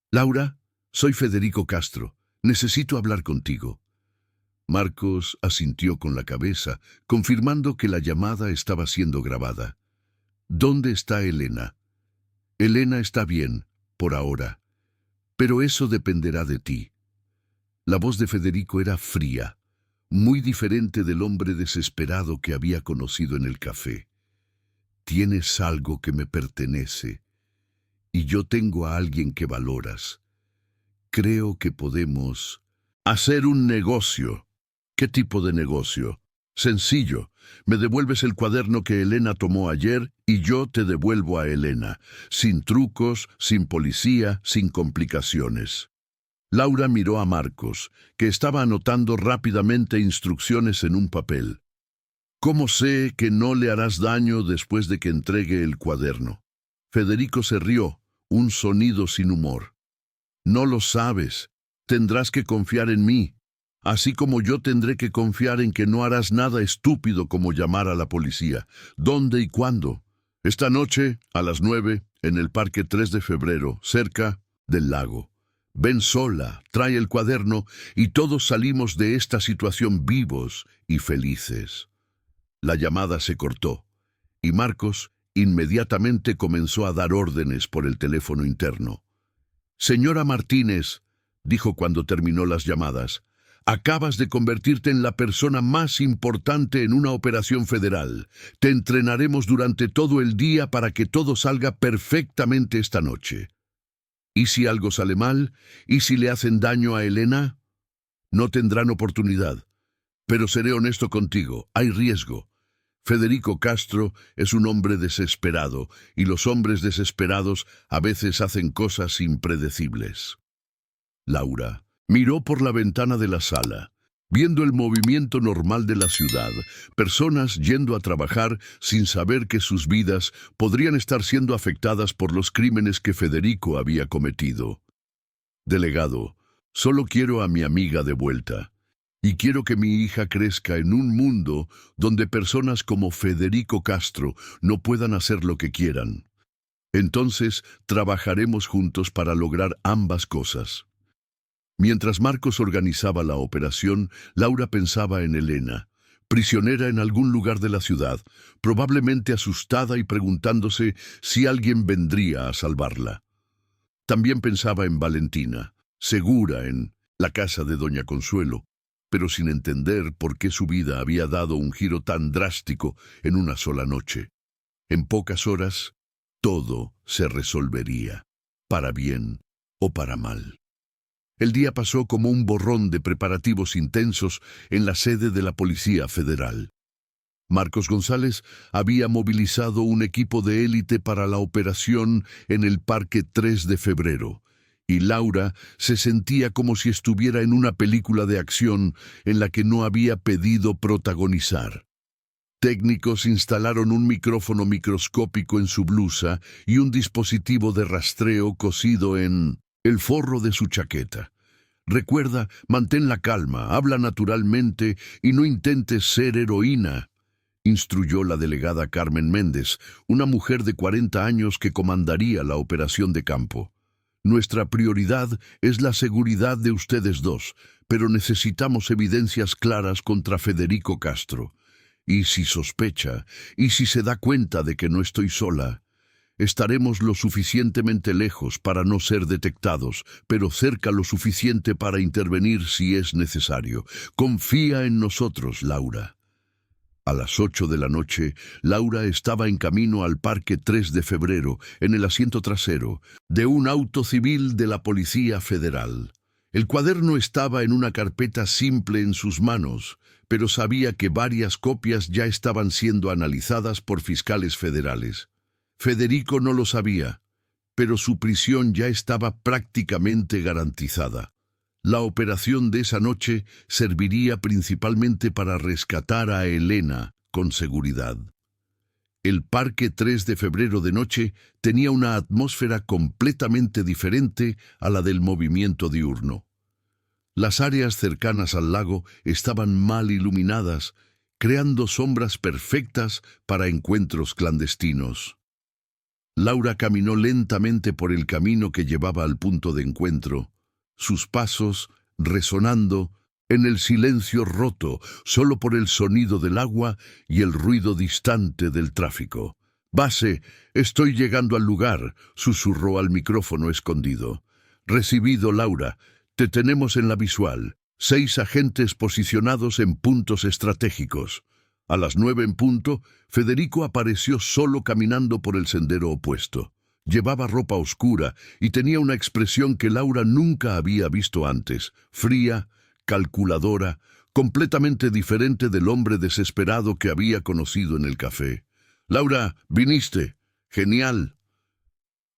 Laura, soy Federico Castro. Necesito hablar contigo. Marcos asintió con la cabeza, confirmando que la llamada estaba siendo grabada. ¿Dónde está Elena? Elena está bien, por ahora. Pero eso dependerá de ti. La voz de Federico era fría, muy diferente del hombre desesperado que había conocido en el café. Tienes algo que me pertenece, y yo tengo a alguien que valoras. Creo que podemos hacer un negocio. ¿Qué tipo de negocio? Sencillo. Me devuelves el cuaderno que Elena tomó ayer y yo te devuelvo a Elena, sin trucos, sin policía, sin complicaciones. Laura miró a Marcos, que estaba anotando rápidamente instrucciones en un papel. ¿Cómo sé que no le harás daño después de que entregue el cuaderno? Federico se rió, un sonido sin humor. No lo sabes. Tendrás que confiar en mí, así como yo tendré que confiar en que no harás nada estúpido como llamar a la policía. ¿Dónde y cuándo? Esta noche, a las 9, en el Parque 3 de Febrero, cerca del lago. Ven sola, trae el cuaderno y todos salimos de esta situación vivos y felices. La llamada se cortó y Marcos inmediatamente comenzó a dar órdenes por el teléfono interno. Señora Martínez, dijo cuando terminó las llamadas, acabas de convertirte en la persona más importante en una operación federal. Te entrenaremos durante todo el día para que todo salga perfectamente esta noche. ¿Y si algo sale mal? ¿Y si le hacen daño a Elena? No tendrán oportunidad. Pero seré honesto contigo, hay riesgo. Federico Castro es un hombre desesperado, y los hombres desesperados a veces hacen cosas impredecibles. Laura miró por la ventana de la sala, viendo el movimiento normal de la ciudad, personas yendo a trabajar sin saber que sus vidas podrían estar siendo afectadas por los crímenes que Federico había cometido. Delegado, solo quiero a mi amiga de vuelta. Y quiero que mi hija crezca en un mundo donde personas como Federico Castro no puedan hacer lo que quieran. Entonces, trabajaremos juntos para lograr ambas cosas. Mientras Marcos organizaba la operación, Laura pensaba en Elena, prisionera en algún lugar de la ciudad, probablemente asustada y preguntándose si alguien vendría a salvarla. También pensaba en Valentina, segura en la casa de Doña Consuelo, pero sin entender por qué su vida había dado un giro tan drástico en una sola noche. En pocas horas, todo se resolvería, para bien o para mal. El día pasó como un borrón de preparativos intensos en la sede de la Policía Federal. Marcos González había movilizado un equipo de élite para la operación en el Parque 3 de Febrero, y Laura se sentía como si estuviera en una película de acción en la que no había pedido protagonizar. Técnicos instalaron un micrófono microscópico en su blusa y un dispositivo de rastreo cosido en el forro de su chaqueta. Recuerda, mantén la calma, habla naturalmente y no intentes ser heroína, instruyó la delegada Carmen Méndez, una mujer de 40 años que comandaría la operación de campo. Nuestra prioridad es la seguridad de ustedes dos, pero necesitamos evidencias claras contra Federico Castro. Y si sospecha, y si se da cuenta de que no estoy sola, estaremos lo suficientemente lejos para no ser detectados, pero cerca lo suficiente para intervenir si es necesario. Confía en nosotros, Laura. A las 8 de la noche, Laura estaba en camino al Parque 3 de Febrero, en el asiento trasero, de un auto civil de la Policía Federal. El cuaderno estaba en una carpeta simple en sus manos, pero sabía que varias copias ya estaban siendo analizadas por fiscales federales. Federico no lo sabía, pero su prisión ya estaba prácticamente garantizada. La operación de esa noche serviría principalmente para rescatar a Elena con seguridad. El Parque 3 de Febrero de noche tenía una atmósfera completamente diferente a la del movimiento diurno. Las áreas cercanas al lago estaban mal iluminadas, creando sombras perfectas para encuentros clandestinos. Laura caminó lentamente por el camino que llevaba al punto de encuentro, sus pasos resonando en el silencio roto solo por el sonido del agua y el ruido distante del tráfico. «Base, estoy llegando al lugar», susurró al micrófono escondido. «Recibido, Laura. Te tenemos en la visual. 6 agentes posicionados en puntos estratégicos». A las 9 en punto, Federico apareció solo caminando por el sendero opuesto. Llevaba ropa oscura y tenía una expresión que Laura nunca había visto antes, fría, calculadora, completamente diferente del hombre desesperado que había conocido en el café. «Laura, viniste. Genial».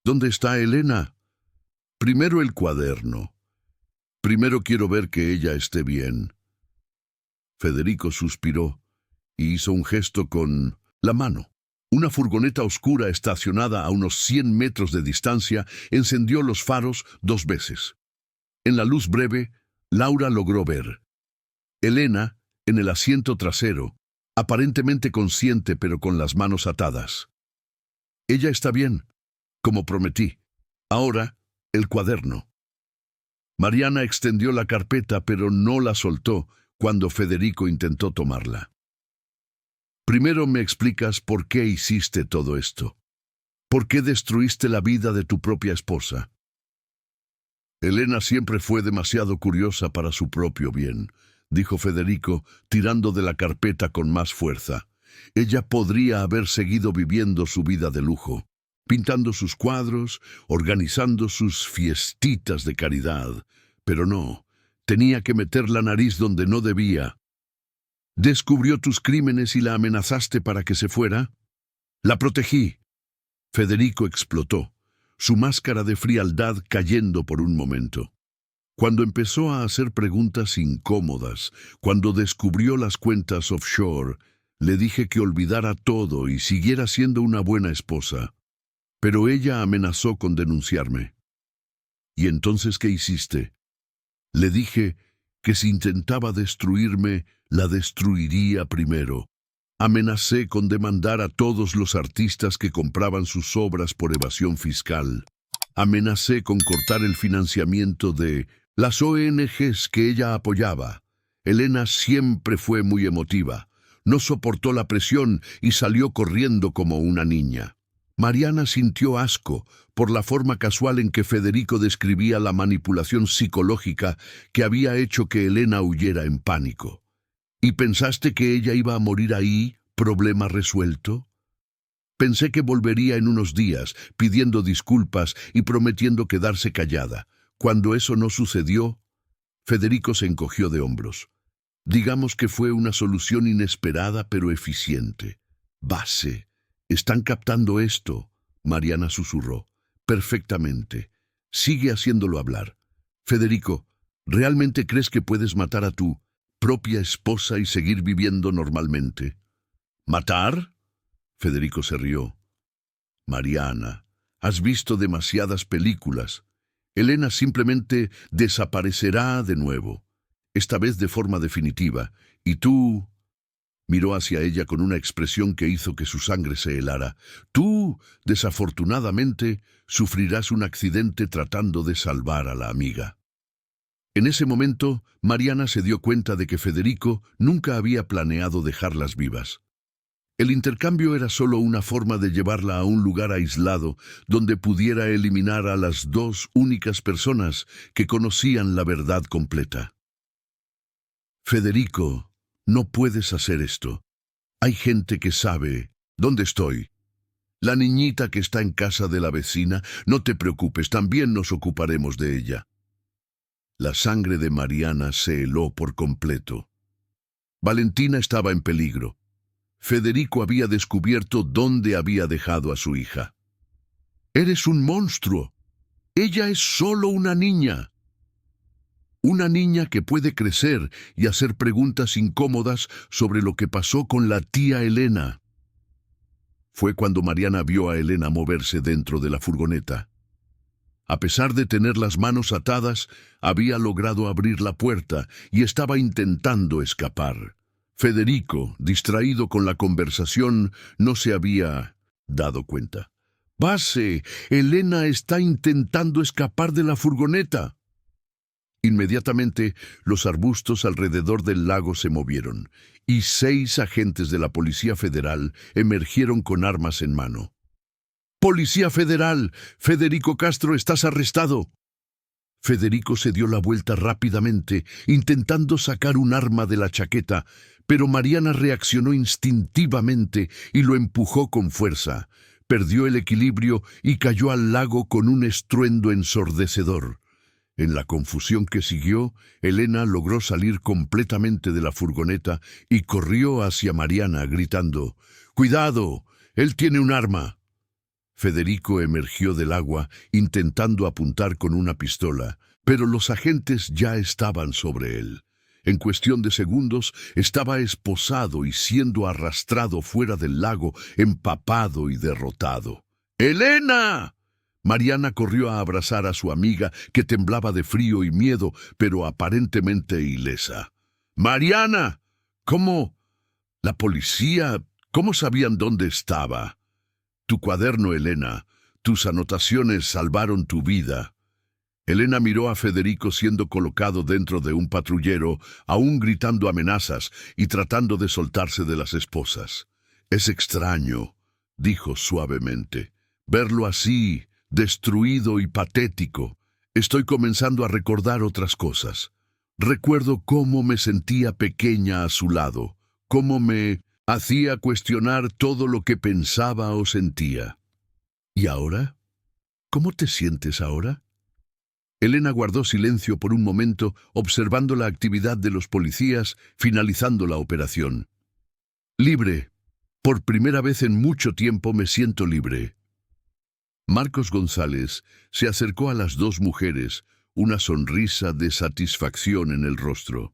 «¿Dónde está Elena?» «Primero el cuaderno. Primero quiero ver que ella esté bien». Federico suspiró y hizo un gesto con la mano. Una furgoneta oscura estacionada a unos 100 metros de distancia encendió los faros 2 veces. En la luz breve, Laura logró ver Elena en el asiento trasero, aparentemente consciente pero con las manos atadas. «Ella está bien, como prometí. Ahora, el cuaderno». Mariana extendió la carpeta pero no la soltó cuando Federico intentó tomarla. «Primero me explicas por qué hiciste todo esto. ¿Por qué destruiste la vida de tu propia esposa?» «Elena siempre fue demasiado curiosa para su propio bien», dijo Federico, tirando de la carpeta con más fuerza. «Ella podría haber seguido viviendo su vida de lujo, pintando sus cuadros, organizando sus fiestitas de caridad, pero no, tenía que meter la nariz donde no debía. Descubrió tus crímenes y la amenazaste para que se fuera». «La protegí». Federico explotó, su máscara de frialdad cayendo por un momento. Cuando empezó a hacer preguntas incómodas, cuando descubrió las cuentas offshore, le dije que olvidara todo y siguiera siendo una buena esposa. Pero ella amenazó con denunciarme. «¿Y entonces qué hiciste?» «Le dije que si intentaba destruirme, la destruiría primero. Amenacé con demandar a todos los artistas que compraban sus obras por evasión fiscal. Amenacé con cortar el financiamiento de las ONGs que ella apoyaba. Elena siempre fue muy emotiva. No soportó la presión y salió corriendo como una niña». Mariana sintió asco por la forma casual en que Federico describía la manipulación psicológica que había hecho que Elena huyera en pánico. «¿Y pensaste que ella iba a morir ahí, problema resuelto?» «Pensé que volvería en unos días, pidiendo disculpas y prometiendo quedarse callada. Cuando eso no sucedió...» Federico se encogió de hombros. «Digamos que fue una solución inesperada pero eficiente». «Base, ¿están captando esto?», Mariana susurró. «Perfectamente. Sigue haciéndolo hablar. Federico, ¿realmente crees que puedes matar a tu propia esposa y seguir viviendo normalmente?» «¿Matar?», Federico se rió. «Mariana, has visto demasiadas películas. Elena simplemente desaparecerá de nuevo, esta vez de forma definitiva, y tú...» Miró hacia ella con una expresión que hizo que su sangre se helara. «Tú, desafortunadamente, sufrirás un accidente tratando de salvar a la amiga». En ese momento, Mariana se dio cuenta de que Federico nunca había planeado dejarlas vivas. El intercambio era solo una forma de llevarla a un lugar aislado donde pudiera eliminar a las 2 únicas personas que conocían la verdad completa. «Federico, no puedes hacer esto. Hay gente que sabe dónde estoy. La niñita que está en casa de la vecina, no te preocupes, también nos ocuparemos de ella». La sangre de Mariana se heló por completo. Valentina estaba en peligro. Federico había descubierto dónde había dejado a su hija. «Eres un monstruo. Ella es solo una niña». Una niña que puede crecer y hacer preguntas incómodas sobre lo que pasó con la tía Elena. Fue cuando Mariana vio a Elena moverse dentro de la furgoneta. A pesar de tener las manos atadas, había logrado abrir la puerta y estaba intentando escapar. Federico, distraído con la conversación, no se había dado cuenta. «Base, Elena está intentando escapar de la furgoneta». Inmediatamente, los arbustos alrededor del lago se movieron, y 6 agentes de la Policía Federal emergieron con armas en mano. ¡Policía Federal! ¡Federico Castro, estás arrestado! Federico se dio la vuelta rápidamente, intentando sacar un arma de la chaqueta, pero Mariana reaccionó instintivamente y lo empujó con fuerza. Perdió el equilibrio y cayó al lago con un estruendo ensordecedor. En la confusión que siguió, Elena logró salir completamente de la furgoneta y corrió hacia Mariana, gritando: «¡Cuidado! ¡Él tiene un arma!». Federico emergió del agua, intentando apuntar con una pistola, pero los agentes ya estaban sobre él. En cuestión de segundos, estaba esposado y siendo arrastrado fuera del lago, empapado y derrotado. «¡Elena!». Mariana corrió a abrazar a su amiga, que temblaba de frío y miedo, pero aparentemente ilesa. «¡Mariana! ¿Cómo? ¿La policía? ¿Cómo sabían dónde estaba?». «Tu cuaderno, Elena. Tus anotaciones salvaron tu vida». Elena miró a Federico siendo colocado dentro de un patrullero, aún gritando amenazas y tratando de soltarse de las esposas. «Es extraño», dijo suavemente, «verlo así, destruido y patético. Estoy comenzando a recordar otras cosas. Recuerdo cómo me sentía pequeña a su lado, cómo me hacía cuestionar todo lo que pensaba o sentía». «¿Y ahora? ¿Cómo te sientes ahora?». Elena guardó silencio por un momento, observando la actividad de los policías, finalizando la operación. «Libre. Por primera vez en mucho tiempo me siento libre». Marcos González se acercó a las 2 mujeres, una sonrisa de satisfacción en el rostro.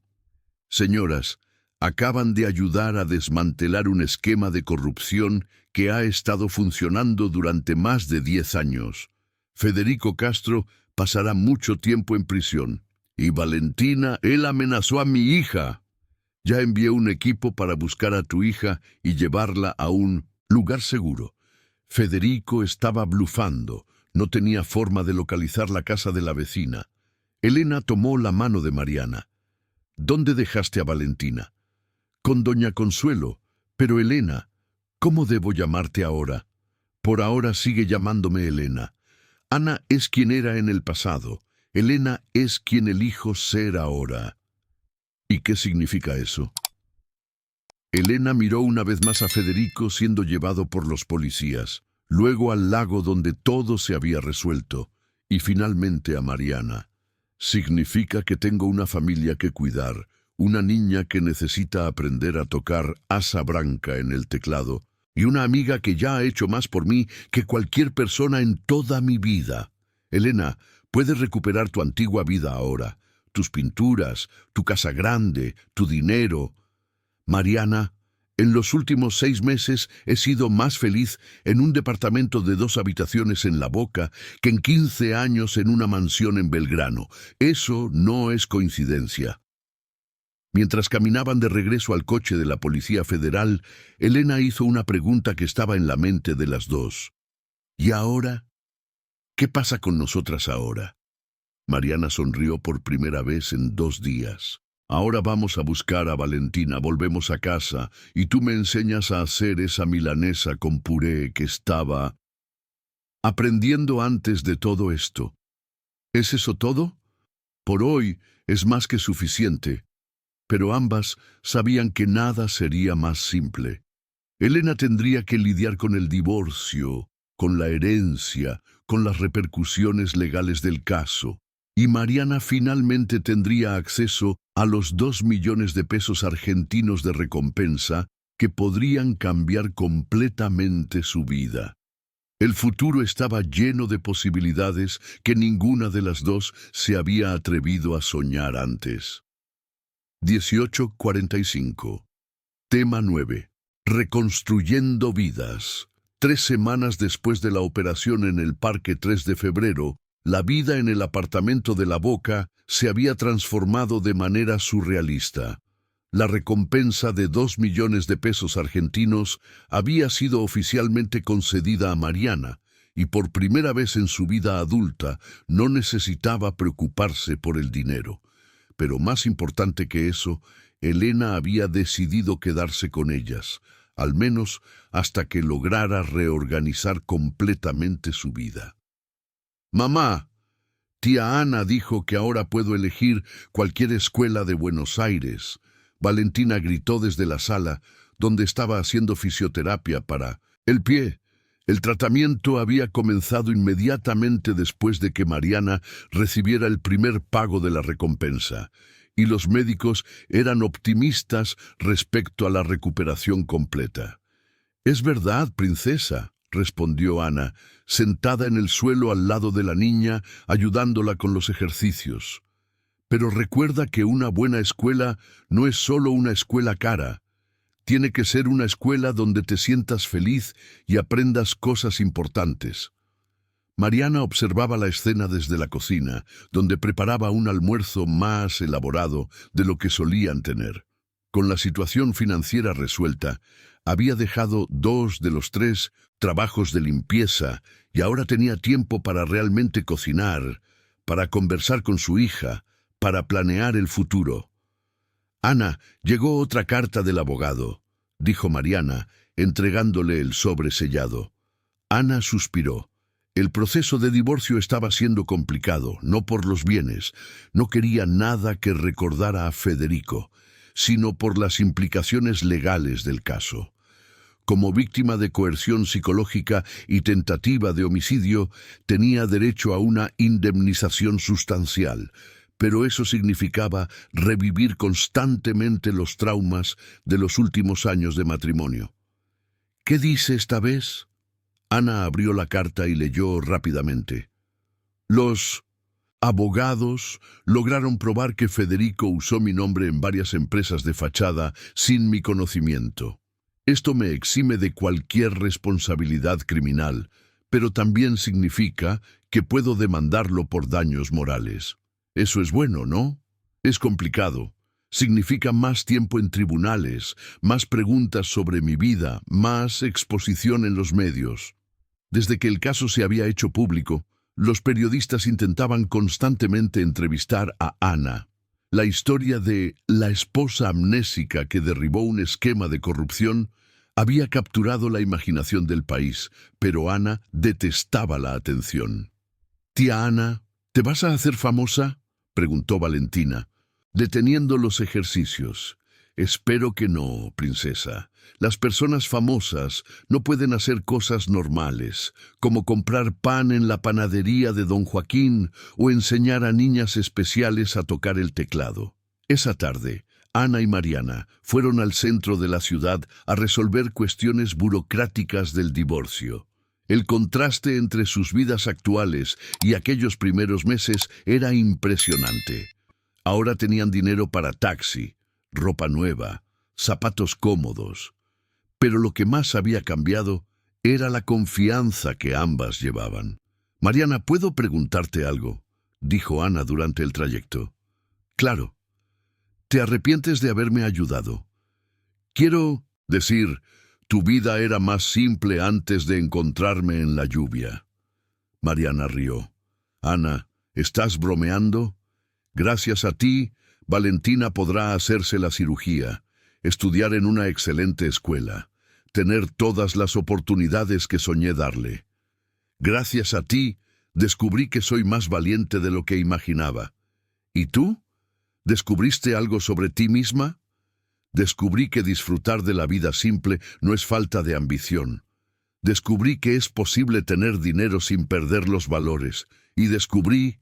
«Señoras, acaban de ayudar a desmantelar un esquema de corrupción que ha estado funcionando durante más de 10 años. Federico Castro pasará mucho tiempo en prisión. Y Valentina, él amenazó a mi hija. Ya envié un equipo para buscar a tu hija y llevarla a un lugar seguro». Federico estaba blufando. No tenía forma de localizar la casa de la vecina. Elena tomó la mano de Mariana. «¿Dónde dejaste a Valentina?». «Con doña Consuelo. Pero Elena, ¿cómo debo llamarte ahora?». «Por ahora sigue llamándome Elena. Ana es quien era en el pasado. Elena es quien elijo ser ahora». «¿Y qué significa eso?». Elena miró una vez más a Federico siendo llevado por los policías, luego al lago donde todo se había resuelto, y finalmente a Mariana. «Significa que tengo una familia que cuidar, una niña que necesita aprender a tocar asa branca en el teclado, y una amiga que ya ha hecho más por mí que cualquier persona en toda mi vida. Elena, puedes recuperar tu antigua vida ahora, tus pinturas, tu casa grande, tu dinero». «Mariana, en los últimos 6 meses he sido más feliz en un departamento de 2 habitaciones en La Boca que en 15 años en una mansión en Belgrano. Eso no es coincidencia». Mientras caminaban de regreso al coche de la Policía Federal, Elena hizo una pregunta que estaba en la mente de las 2. «¿Y ahora? ¿Qué pasa con nosotras ahora?». Mariana sonrió por primera vez en 2 días. «Ahora vamos a buscar a Valentina, volvemos a casa, y tú me enseñas a hacer esa milanesa con puré que estaba aprendiendo antes de todo esto». «¿Es eso todo?». «Por hoy es más que suficiente». Pero ambas sabían que nada sería más simple. Elena tendría que lidiar con el divorcio, con la herencia, con las repercusiones legales del caso. Y Mariana finalmente tendría acceso a los 2 millones de pesos argentinos de recompensa que podrían cambiar completamente su vida. El futuro estaba lleno de posibilidades que ninguna de las 2 se había atrevido a soñar antes. 18:45. Tema 9. Reconstruyendo vidas. 3 semanas después de la operación en el Parque 3 de Febrero, la vida en el apartamento de La Boca se había transformado de manera surrealista. La recompensa de 2 millones de pesos argentinos había sido oficialmente concedida a Mariana, y por primera vez en su vida adulta no necesitaba preocuparse por el dinero. Pero más importante que eso, Elena había decidido quedarse con ellas, al menos hasta que lograra reorganizar completamente su vida. «Mamá, tía Ana dijo que ahora puedo elegir cualquier escuela de Buenos Aires», Valentina gritó desde la sala, donde estaba haciendo fisioterapia para el pie. El tratamiento había comenzado inmediatamente después de que Mariana recibiera el primer pago de la recompensa, y los médicos eran optimistas respecto a la recuperación completa. «Es verdad, princesa», respondió Ana, sentada en el suelo al lado de la niña, ayudándola con los ejercicios. «Pero recuerda que una buena escuela no es solo una escuela cara. Tiene que ser una escuela donde te sientas feliz y aprendas cosas importantes». Mariana observaba la escena desde la cocina, donde preparaba un almuerzo más elaborado de lo que solían tener. Con la situación financiera resuelta, había dejado 2 de los 3 trabajos de limpieza y ahora tenía tiempo para realmente cocinar, para conversar con su hija, para planear el futuro. «Ana, llegó otra carta del abogado», dijo Mariana, entregándole el sobre sellado. Ana suspiró. El proceso de divorcio estaba siendo complicado, no por los bienes. No quería nada que recordara a Federico, sino por las implicaciones legales del caso. Como víctima de coerción psicológica y tentativa de homicidio, tenía derecho a una indemnización sustancial, pero eso significaba revivir constantemente los traumas de los últimos años de matrimonio. «¿Qué dice esta vez?». Ana abrió la carta y leyó rápidamente. «Los abogados lograron probar que Federico usó mi nombre en varias empresas de fachada sin mi conocimiento. Esto me exime de cualquier responsabilidad criminal, pero también significa que puedo demandarlo por daños morales. Eso es bueno, ¿no? Es complicado. Significa más tiempo en tribunales, más preguntas sobre mi vida, más exposición en los medios. Desde que el caso se había hecho público, los periodistas intentaban constantemente entrevistar a Ana. La historia de la esposa amnésica que derribó un esquema de corrupción había capturado la imaginación del país, pero Ana detestaba la atención. «Tía Ana, ¿te vas a hacer famosa?», preguntó Valentina, deteniendo los ejercicios. «Espero que no, princesa. Las personas famosas no pueden hacer cosas normales, como comprar pan en la panadería de Don Joaquín o enseñar a niñas especiales a tocar el teclado». Esa tarde, Ana y Mariana fueron al centro de la ciudad a resolver cuestiones burocráticas del divorcio. El contraste entre sus vidas actuales y aquellos primeros meses era impresionante. Ahora tenían dinero para taxi, ropa nueva, zapatos cómodos. Pero lo que más había cambiado era la confianza que ambas llevaban. «Mariana, ¿puedo preguntarte algo?», dijo Ana durante el trayecto. «Claro. ¿Te arrepientes de haberme ayudado? Quiero decir, tu vida era más simple antes de encontrarme en la lluvia». Mariana rió. «Ana, ¿estás bromeando? Gracias a ti, Valentina podrá hacerse la cirugía, estudiar en una excelente escuela, tener todas las oportunidades que soñé darle. Gracias a ti, descubrí que soy más valiente de lo que imaginaba. ¿Y tú? ¿Descubriste algo sobre ti misma? Descubrí que disfrutar de la vida simple no es falta de ambición. Descubrí que es posible tener dinero sin perder los valores. Y descubrí...».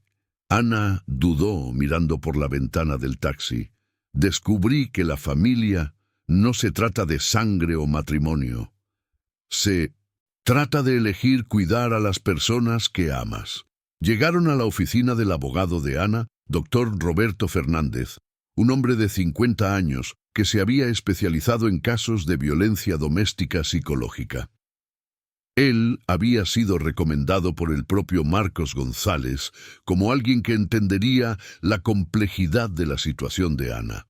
Ana dudó mirando por la ventana del taxi. «Descubrí que la familia no se trata de sangre o matrimonio. Se trata de elegir cuidar a las personas que amas». Llegaron a la oficina del abogado de Ana, doctor Roberto Fernández, un hombre de 50 años que se había especializado en casos de violencia doméstica psicológica. Él había sido recomendado por el propio Marcos González como alguien que entendería la complejidad de la situación de Ana.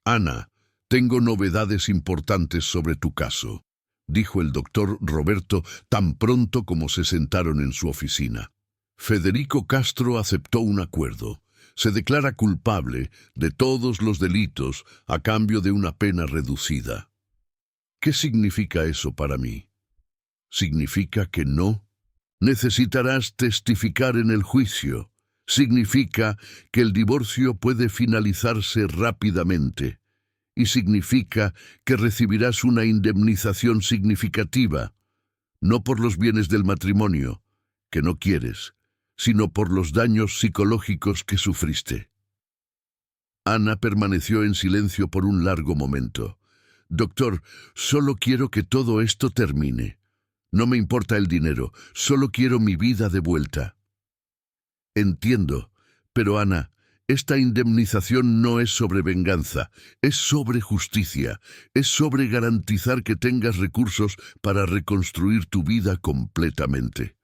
«Ana, tengo novedades importantes sobre tu caso». dijo el doctor Roberto tan pronto como se sentaron en su oficina. Federico Castro aceptó un acuerdo. Se declara culpable de todos los delitos a cambio de una pena reducida. ¿Qué significa eso para mí? ¿Significa que no? Necesitarás testificar en el juicio. Significa que el divorcio puede finalizarse rápidamente. Y significa que recibirás una indemnización significativa, no por los bienes del matrimonio, que no quieres, sino por los daños psicológicos que sufriste. Ana permaneció en silencio por un largo momento. Doctor, solo quiero que todo esto termine. No me importa el dinero, solo quiero mi vida de vuelta. Entiendo, pero Ana, esta indemnización no es sobre venganza, es sobre justicia, es sobre garantizar que tengas recursos para reconstruir tu vida completamente.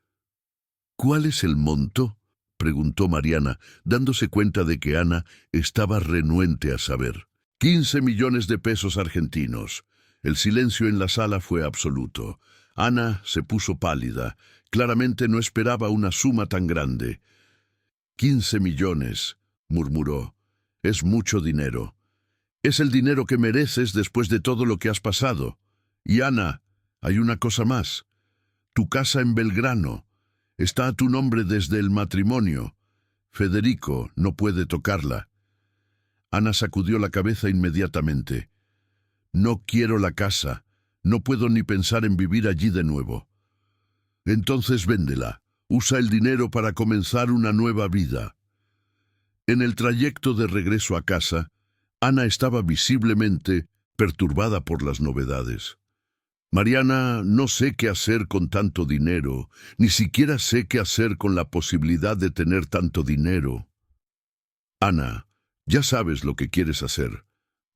¿Cuál es el monto?, preguntó Mariana, dándose cuenta de que Ana estaba renuente a saber. 15 millones de pesos argentinos. El silencio en la sala fue absoluto. Ana se puso pálida. Claramente no esperaba una suma tan grande. 15 millones, murmuró. Es mucho dinero. Es el dinero que mereces después de todo lo que has pasado. Y Ana, hay una cosa más. Tu casa en Belgrano está a tu nombre desde el matrimonio. Federico no puede tocarla. Ana sacudió la cabeza inmediatamente. No quiero la casa. No puedo ni pensar en vivir allí de nuevo. Entonces véndela. Usa el dinero para comenzar una nueva vida. En el trayecto de regreso a casa, Ana estaba visiblemente perturbada por las novedades. Mariana, no sé qué hacer con tanto dinero, ni siquiera sé qué hacer con la posibilidad de tener tanto dinero. Ana, ya sabes lo que quieres hacer.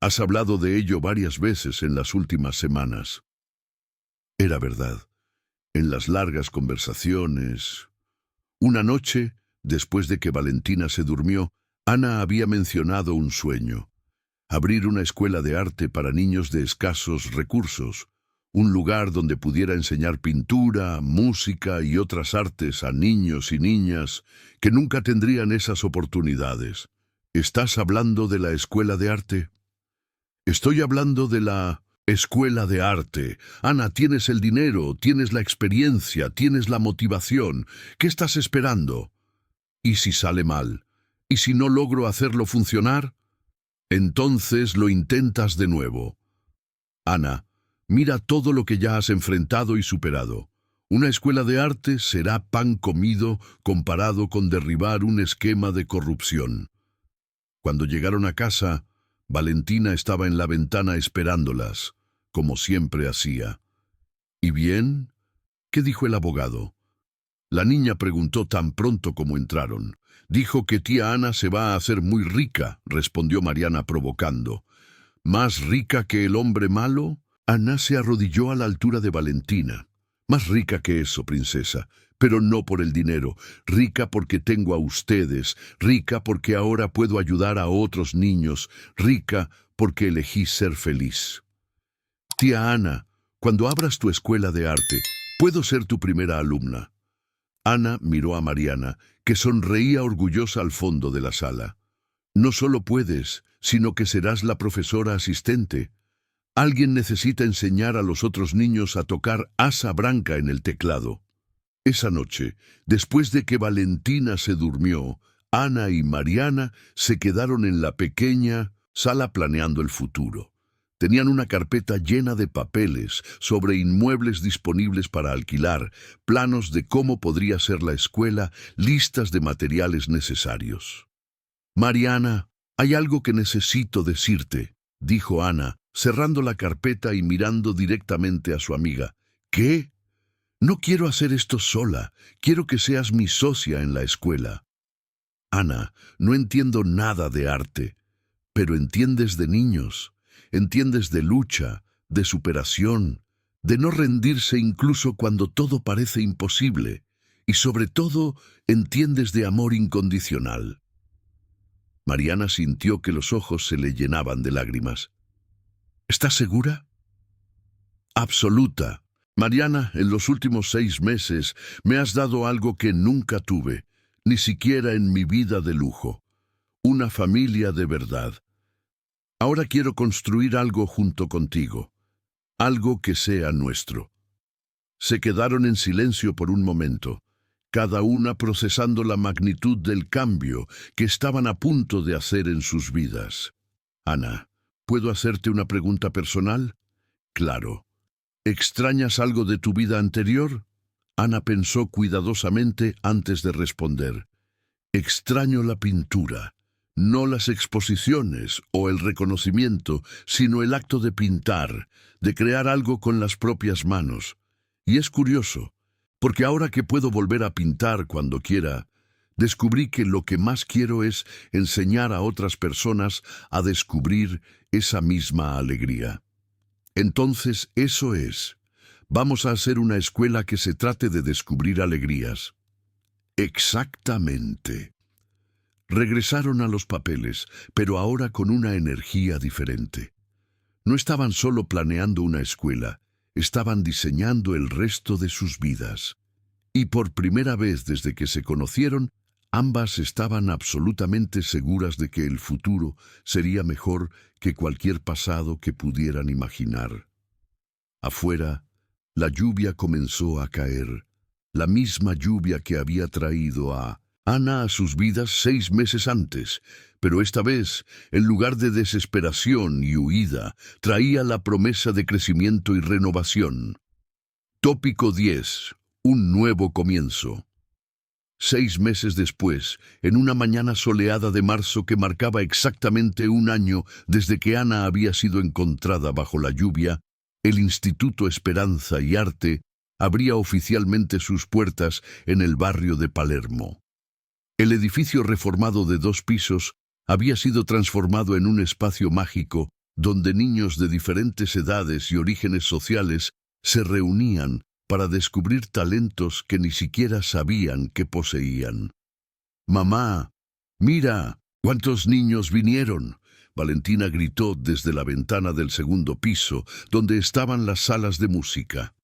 Has hablado de ello varias veces en las últimas semanas. Era verdad. En las largas conversaciones. Una noche, después de que Valentina se durmió, Ana había mencionado un sueño. Abrir una escuela de arte para niños de escasos recursos. Un lugar donde pudiera enseñar pintura, música y otras artes a niños y niñas que nunca tendrían esas oportunidades. ¿Estás hablando de la escuela de arte? Estoy hablando de la escuela de arte. Ana, tienes el dinero, tienes la experiencia, tienes la motivación. ¿Qué estás esperando? ¿Y si sale mal? ¿Y si no logro hacerlo funcionar? Entonces lo intentas de nuevo. Ana, mira todo lo que ya has enfrentado y superado. Una escuela de arte será pan comido comparado con derribar un esquema de corrupción. Cuando llegaron a casa, Valentina estaba en la ventana esperándolas, como siempre hacía. ¿Y bien? ¿Qué dijo el abogado? La niña preguntó tan pronto como entraron. Dijo que tía Ana se va a hacer muy rica, respondió Mariana provocando. ¿Más rica que el hombre malo? Ana se arrodilló a la altura de Valentina. Más rica que eso, princesa, pero no por el dinero. Rica porque tengo a ustedes, rica porque ahora puedo ayudar a otros niños, rica porque elegí ser feliz. Tía Ana, cuando abras tu escuela de arte, puedo ser tu primera alumna. Ana miró a Mariana, que sonreía orgullosa al fondo de la sala. No solo puedes, sino que serás la profesora asistente. Alguien necesita enseñar a los otros niños a tocar asa branca en el teclado. Esa noche, después de que Valentina se durmió, Ana y Mariana se quedaron en la pequeña sala planeando el futuro. Tenían una carpeta llena de papeles sobre inmuebles disponibles para alquilar, planos de cómo podría ser la escuela, listas de materiales necesarios. Mariana, hay algo que necesito decirte, dijo Ana, cerrando la carpeta y mirando directamente a su amiga. ¿Qué? No quiero hacer esto sola, quiero que seas mi socia en la escuela. Ana, no entiendo nada de arte, pero entiendes de niños, entiendes de lucha, de superación, de no rendirse incluso cuando todo parece imposible, y sobre todo entiendes de amor incondicional. Mariana sintió que los ojos se le llenaban de lágrimas. ¿Estás segura? absoluta. Mariana, en los últimos 6 meses me has dado algo que nunca tuve, ni siquiera en mi vida de lujo. Una familia de verdad. Ahora quiero construir algo junto contigo, algo que sea nuestro. Se quedaron en silencio por un momento, cada una procesando la magnitud del cambio que estaban a punto de hacer en sus vidas. Ana, ¿puedo hacerte una pregunta personal? Claro. ¿Extrañas algo de tu vida anterior? Ana pensó cuidadosamente antes de responder. Extraño la pintura, no las exposiciones o el reconocimiento, sino el acto de pintar, de crear algo con las propias manos. Y es curioso, porque ahora que puedo volver a pintar cuando quiera, descubrí que lo que más quiero es enseñar a otras personas a descubrir esa misma alegría. Entonces, eso es. Vamos a hacer una escuela que se trate de descubrir alegrías. Exactamente. Regresaron a los papeles, pero ahora con una energía diferente. No estaban solo planeando una escuela, estaban diseñando el resto de sus vidas. Y por primera vez desde que se conocieron, ambas estaban absolutamente seguras de que el futuro sería mejor que cualquier pasado que pudieran imaginar. Afuera, la lluvia comenzó a caer, la misma lluvia que había traído a Ana a sus vidas 6 meses antes, pero esta vez, en lugar de desesperación y huida, traía la promesa de crecimiento y renovación. Tópico 10. Un nuevo comienzo. 6 meses después, en una mañana soleada de marzo que marcaba exactamente un año desde que Ana había sido encontrada bajo la lluvia, el Instituto Esperanza y Arte abría oficialmente sus puertas en el barrio de Palermo. El edificio reformado de 2 pisos había sido transformado en un espacio mágico donde niños de diferentes edades y orígenes sociales se reunían para descubrir talentos que ni siquiera sabían que poseían. «Mamá, mira, ¿cuántos niños vinieron?», Valentina gritó desde la ventana del 2.º piso, donde estaban las salas de música.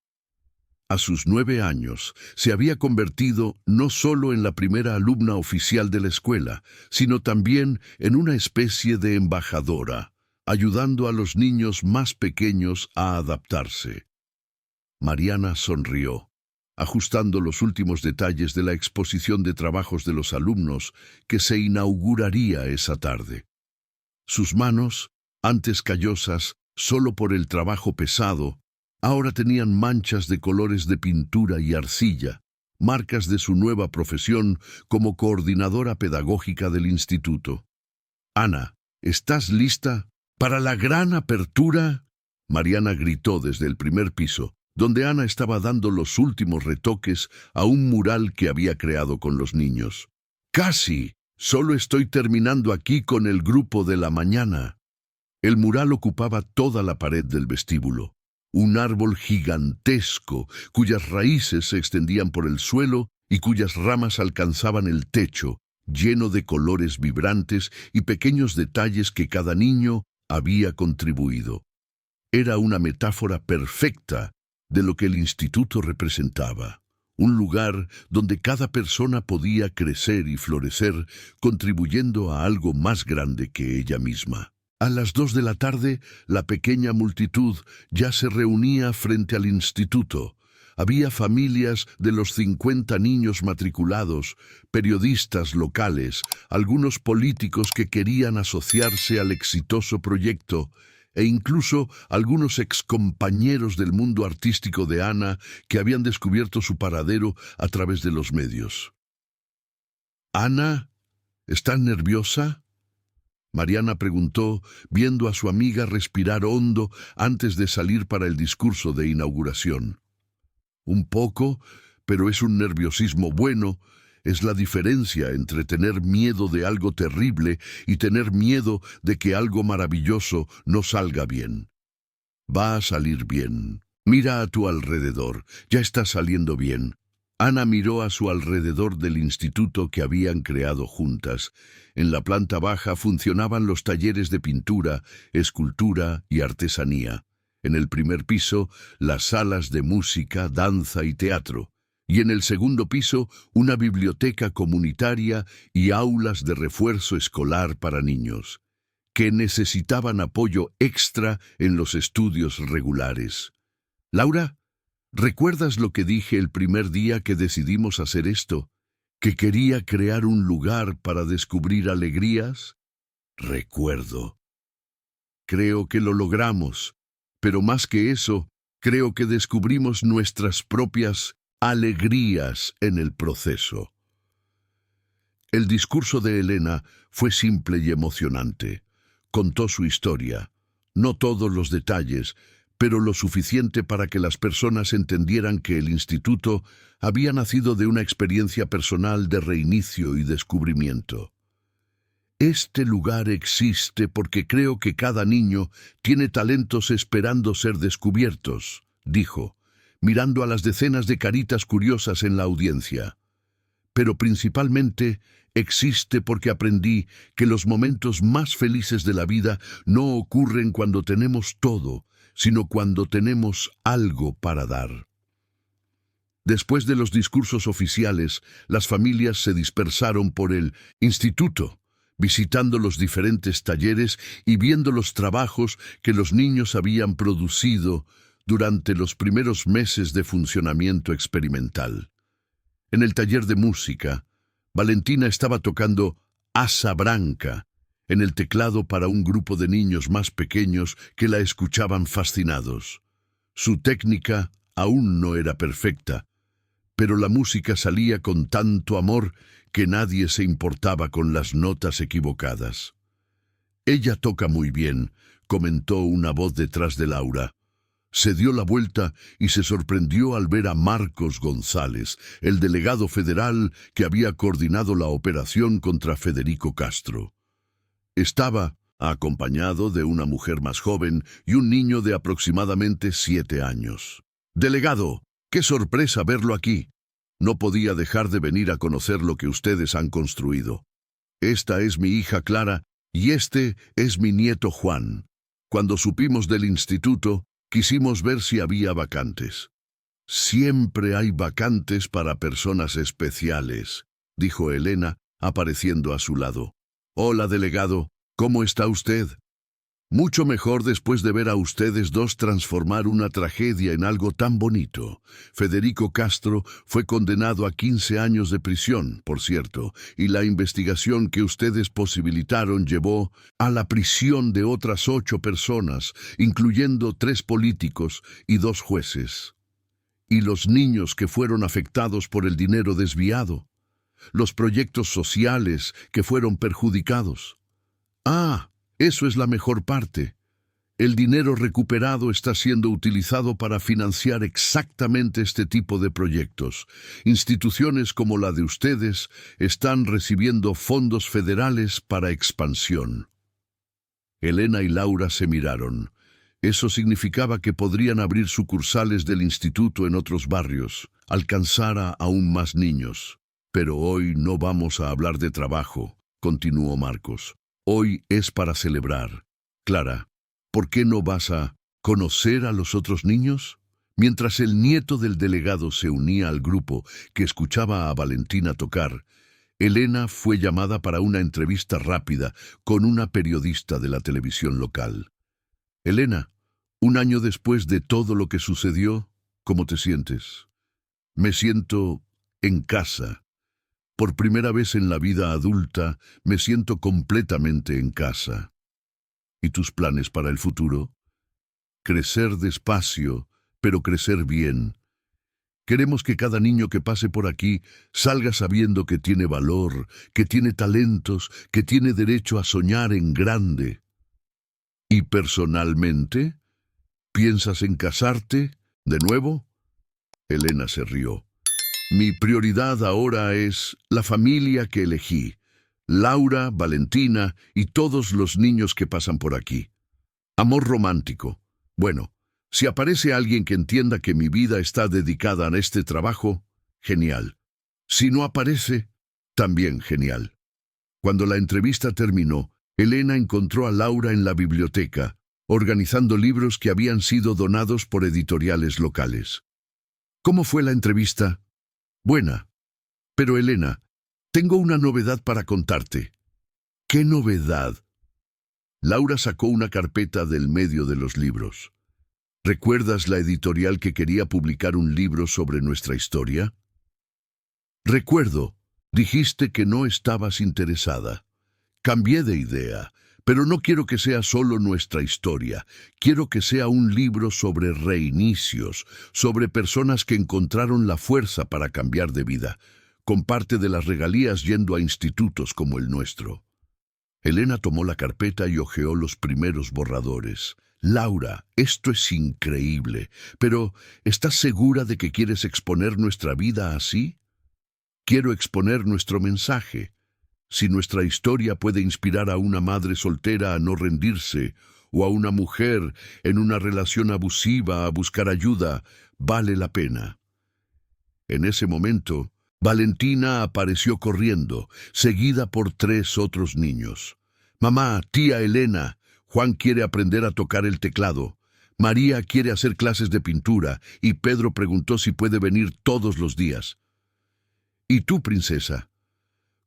A sus 9 años, se había convertido no solo en la primera alumna oficial de la escuela, sino también en una especie de embajadora, ayudando a los niños más pequeños a adaptarse. Mariana sonrió, ajustando los últimos detalles de la exposición de trabajos de los alumnos que se inauguraría esa tarde. Sus manos, antes callosas solo por el trabajo pesado, ahora tenían manchas de colores de pintura y arcilla, marcas de su nueva profesión como coordinadora pedagógica del instituto. «Ana, ¿estás lista para la gran apertura?», Mariana gritó desde el 1.er piso, donde Ana estaba dando los últimos retoques a un mural que había creado con los niños. «Casi. Solo estoy terminando aquí con el grupo de la mañana». El mural ocupaba toda la pared del vestíbulo. Un árbol gigantesco, cuyas raíces se extendían por el suelo y cuyas ramas alcanzaban el techo, lleno de colores vibrantes y pequeños detalles que cada niño había contribuido. Era una metáfora perfecta de lo que el instituto representaba. Un lugar donde cada persona podía crecer y florecer, contribuyendo a algo más grande que ella misma. A las 2 de la tarde, la pequeña multitud ya se reunía frente al instituto. Había familias de los 50 niños matriculados, periodistas locales, algunos políticos que querían asociarse al exitoso proyecto, e incluso algunos excompañeros del mundo artístico de Ana que habían descubierto su paradero a través de los medios. «Ana, ¿estás nerviosa?», Mariana preguntó, viendo a su amiga respirar hondo antes de salir para el discurso de inauguración. «Un poco, pero es un nerviosismo bueno. Es la diferencia entre tener miedo de algo terrible y tener miedo de que algo maravilloso no salga bien. Va a salir bien. Mira a tu alrededor, ya está saliendo bien». Ana miró a su alrededor del instituto que habían creado juntas. En la planta baja funcionaban los talleres de pintura, escultura y artesanía. En el primer piso, las salas de música, danza y teatro. Y en el segundo piso, una biblioteca comunitaria y aulas de refuerzo escolar para niños, que necesitaban apoyo extra en los estudios regulares. Laura, ¿recuerdas lo que dije el primer día que decidimos hacer esto? ¿Que quería crear un lugar para descubrir alegrías? Recuerdo. Creo que lo logramos, pero más que eso, creo que descubrimos nuestras propias alegrías en el proceso. El discurso de Elena fue simple y emocionante. Contó su historia, no todos los detalles, pero lo suficiente para que las personas entendieran que el instituto había nacido de una experiencia personal de reinicio y descubrimiento. Este lugar existe porque creo que cada niño tiene talentos esperando ser descubiertos, dijo, mirando a las decenas de caritas curiosas en la audiencia. Pero principalmente existe porque aprendí que los momentos más felices de la vida no ocurren cuando tenemos todo, sino cuando tenemos algo para dar. Después de los discursos oficiales, las familias se dispersaron por el instituto, visitando los diferentes talleres y viendo los trabajos que los niños habían producido durante los primeros meses de funcionamiento experimental. En el taller de música, Valentina estaba tocando Asa Branca en el teclado para un grupo de niños más pequeños que la escuchaban fascinados. Su técnica aún no era perfecta, pero la música salía con tanto amor que nadie se importaba con las notas equivocadas. «Ella toca muy bien», comentó una voz detrás de Laura. Se dio la vuelta y se sorprendió al ver a Marcos González, el delegado federal que había coordinado la operación contra Federico Castro. Estaba acompañado de una mujer más joven y un niño de aproximadamente 7 años. «Delegado, qué sorpresa verlo aquí. No podía dejar de venir a conocer lo que ustedes han construido. Esta es mi hija Clara y este es mi nieto Juan. Cuando supimos del instituto, quisimos ver si había vacantes». «Siempre hay vacantes para personas especiales», dijo Elena, apareciendo a su lado. «Hola, delegado, ¿cómo está usted?» «Mucho mejor después de ver a ustedes dos transformar una tragedia en algo tan bonito. Federico Castro fue condenado a 15 años de prisión, por cierto, y la investigación que ustedes posibilitaron llevó a la prisión de otras 8 personas, incluyendo 3 políticos y 2 jueces. Y los niños que fueron afectados por el dinero desviado. Los proyectos sociales que fueron perjudicados. Ah, eso es la mejor parte. El dinero recuperado está siendo utilizado para financiar exactamente este tipo de proyectos. Instituciones como la de ustedes están recibiendo fondos federales para expansión». Elena y Laura se miraron. Eso significaba que podrían abrir sucursales del instituto en otros barrios, alcanzar a aún más niños. «Pero hoy no vamos a hablar de trabajo», continuó Marcos. «Hoy es para celebrar. Clara, ¿por qué no vas a conocer a los otros niños?» Mientras el nieto del delegado se unía al grupo que escuchaba a Valentina tocar, Elena fue llamada para una entrevista rápida con una periodista de la televisión local. «Elena, un año después de todo lo que sucedió, ¿cómo te sientes?» «Me siento en casa. Por primera vez en la vida adulta, me siento completamente en casa». «¿Y tus planes para el futuro?» «Crecer despacio, pero crecer bien. Queremos que cada niño que pase por aquí salga sabiendo que tiene valor, que tiene talentos, que tiene derecho a soñar en grande». «¿Y personalmente? ¿Piensas en casarte de nuevo?» Elena se rió. «Mi prioridad ahora es la familia que elegí, Laura, Valentina y todos los niños que pasan por aquí. Amor romántico. Bueno, si aparece alguien que entienda que mi vida está dedicada a este trabajo, genial. Si no aparece, también genial». Cuando la entrevista terminó, Elena encontró a Laura en la biblioteca, organizando libros que habían sido donados por editoriales locales. ¿Cómo fue la entrevista? Buena. Pero Elena, tengo una novedad para contarte. ¿Qué novedad? Laura sacó una carpeta del medio de los libros. ¿Recuerdas la editorial que quería publicar un libro sobre nuestra historia? Recuerdo, dijiste que no estabas interesada. Cambié de idea, pero no quiero que sea solo nuestra historia. Quiero que sea un libro sobre reinicios, sobre personas que encontraron la fuerza para cambiar de vida, con parte de las regalías yendo a institutos como el nuestro. Elena tomó la carpeta y hojeó los primeros borradores. Laura, esto es increíble, pero ¿estás segura de que quieres exponer nuestra vida así? Quiero exponer nuestro mensaje. Si nuestra historia puede inspirar a una madre soltera a no rendirse, o a una mujer en una relación abusiva a buscar ayuda, vale la pena. En ese momento, Valentina apareció corriendo, seguida por 3 otros niños. Mamá, tía Elena, Juan quiere aprender a tocar el teclado. María quiere hacer clases de pintura y Pedro preguntó si puede venir todos los días. ¿Y tú, princesa?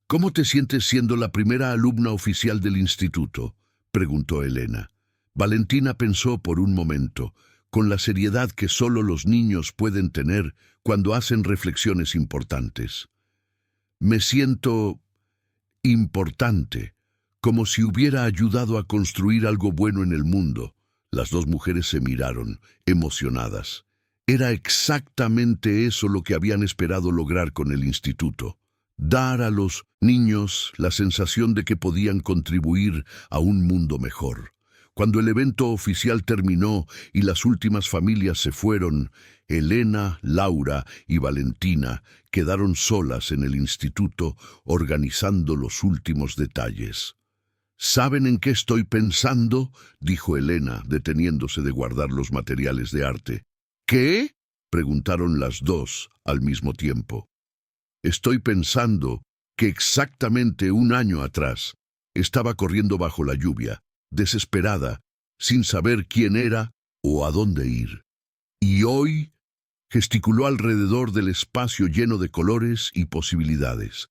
¿Cómo te sientes siendo la primera alumna oficial del instituto?, preguntó Elena. Valentina pensó por un momento, con la seriedad que solo los niños pueden tener cuando hacen reflexiones importantes. Me siento importante, como si hubiera ayudado a construir algo bueno en el mundo. Las 2 mujeres se miraron, emocionadas. Era exactamente eso lo que habían esperado lograr con el instituto. Dar a los niños la sensación de que podían contribuir a un mundo mejor. Cuando el evento oficial terminó y las últimas familias se fueron, Elena, Laura y Valentina quedaron solas en el instituto organizando los últimos detalles. ¿Saben en qué estoy pensando?, dijo Elena, deteniéndose de guardar los materiales de arte. ¿Qué?, preguntaron las 2 al mismo tiempo. Estoy pensando que exactamente 1 año atrás estaba corriendo bajo la lluvia, desesperada, sin saber quién era o a dónde ir. Y hoy gesticuló alrededor del espacio lleno de colores y posibilidades.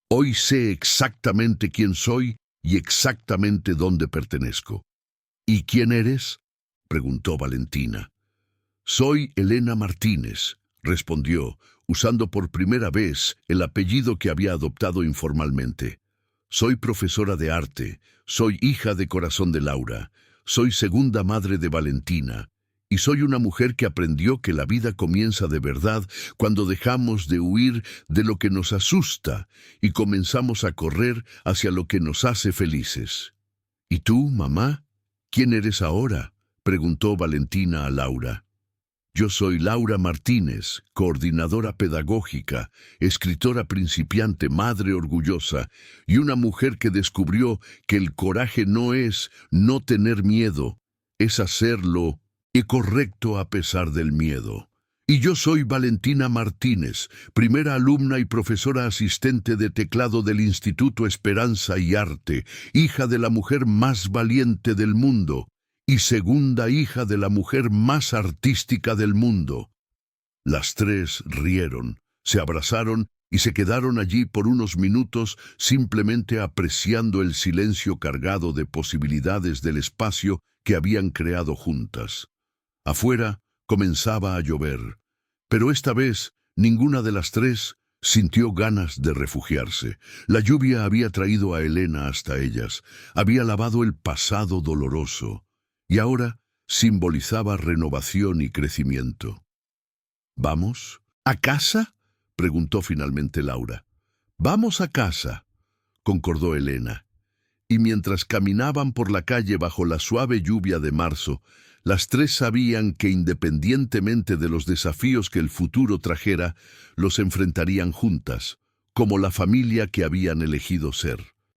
Hoy sé exactamente quién soy y exactamente dónde pertenezco. ¿Y quién eres?, preguntó Valentina. Soy Elena Martínez, respondió, usando por primera vez el apellido que había adoptado informalmente. Soy profesora de arte, soy hija de corazón de Laura, soy segunda madre de Valentina, y soy una mujer que aprendió que la vida comienza de verdad cuando dejamos de huir de lo que nos asusta y comenzamos a correr hacia lo que nos hace felices. ¿Y tú, mamá? ¿Quién eres ahora?, preguntó Valentina a Laura. Yo soy Laura Martínez, coordinadora pedagógica, escritora principiante, madre orgullosa y una mujer que descubrió que el coraje no es no tener miedo, es hacerlo correcto a pesar del miedo. Y yo soy Valentina Martínez, primera alumna y profesora asistente de teclado del Instituto Esperanza y Arte, hija de la mujer más valiente del mundo y segunda hija de la mujer más artística del mundo. Las 3 rieron, se abrazaron y se quedaron allí por unos minutos simplemente apreciando el silencio cargado de posibilidades del espacio que habían creado juntas. Afuera comenzaba a llover, pero esta vez ninguna de las 3 sintió ganas de refugiarse. La lluvia había traído a Elena hasta ellas, había lavado el pasado doloroso, y ahora simbolizaba renovación y crecimiento. ¿Vamos a casa?, preguntó finalmente Laura. «Vamos a casa», concordó Elena. Y mientras caminaban por la calle bajo la suave lluvia de marzo, las 3 sabían que independientemente de los desafíos que el futuro trajera, los enfrentarían juntas, como la familia que habían elegido ser.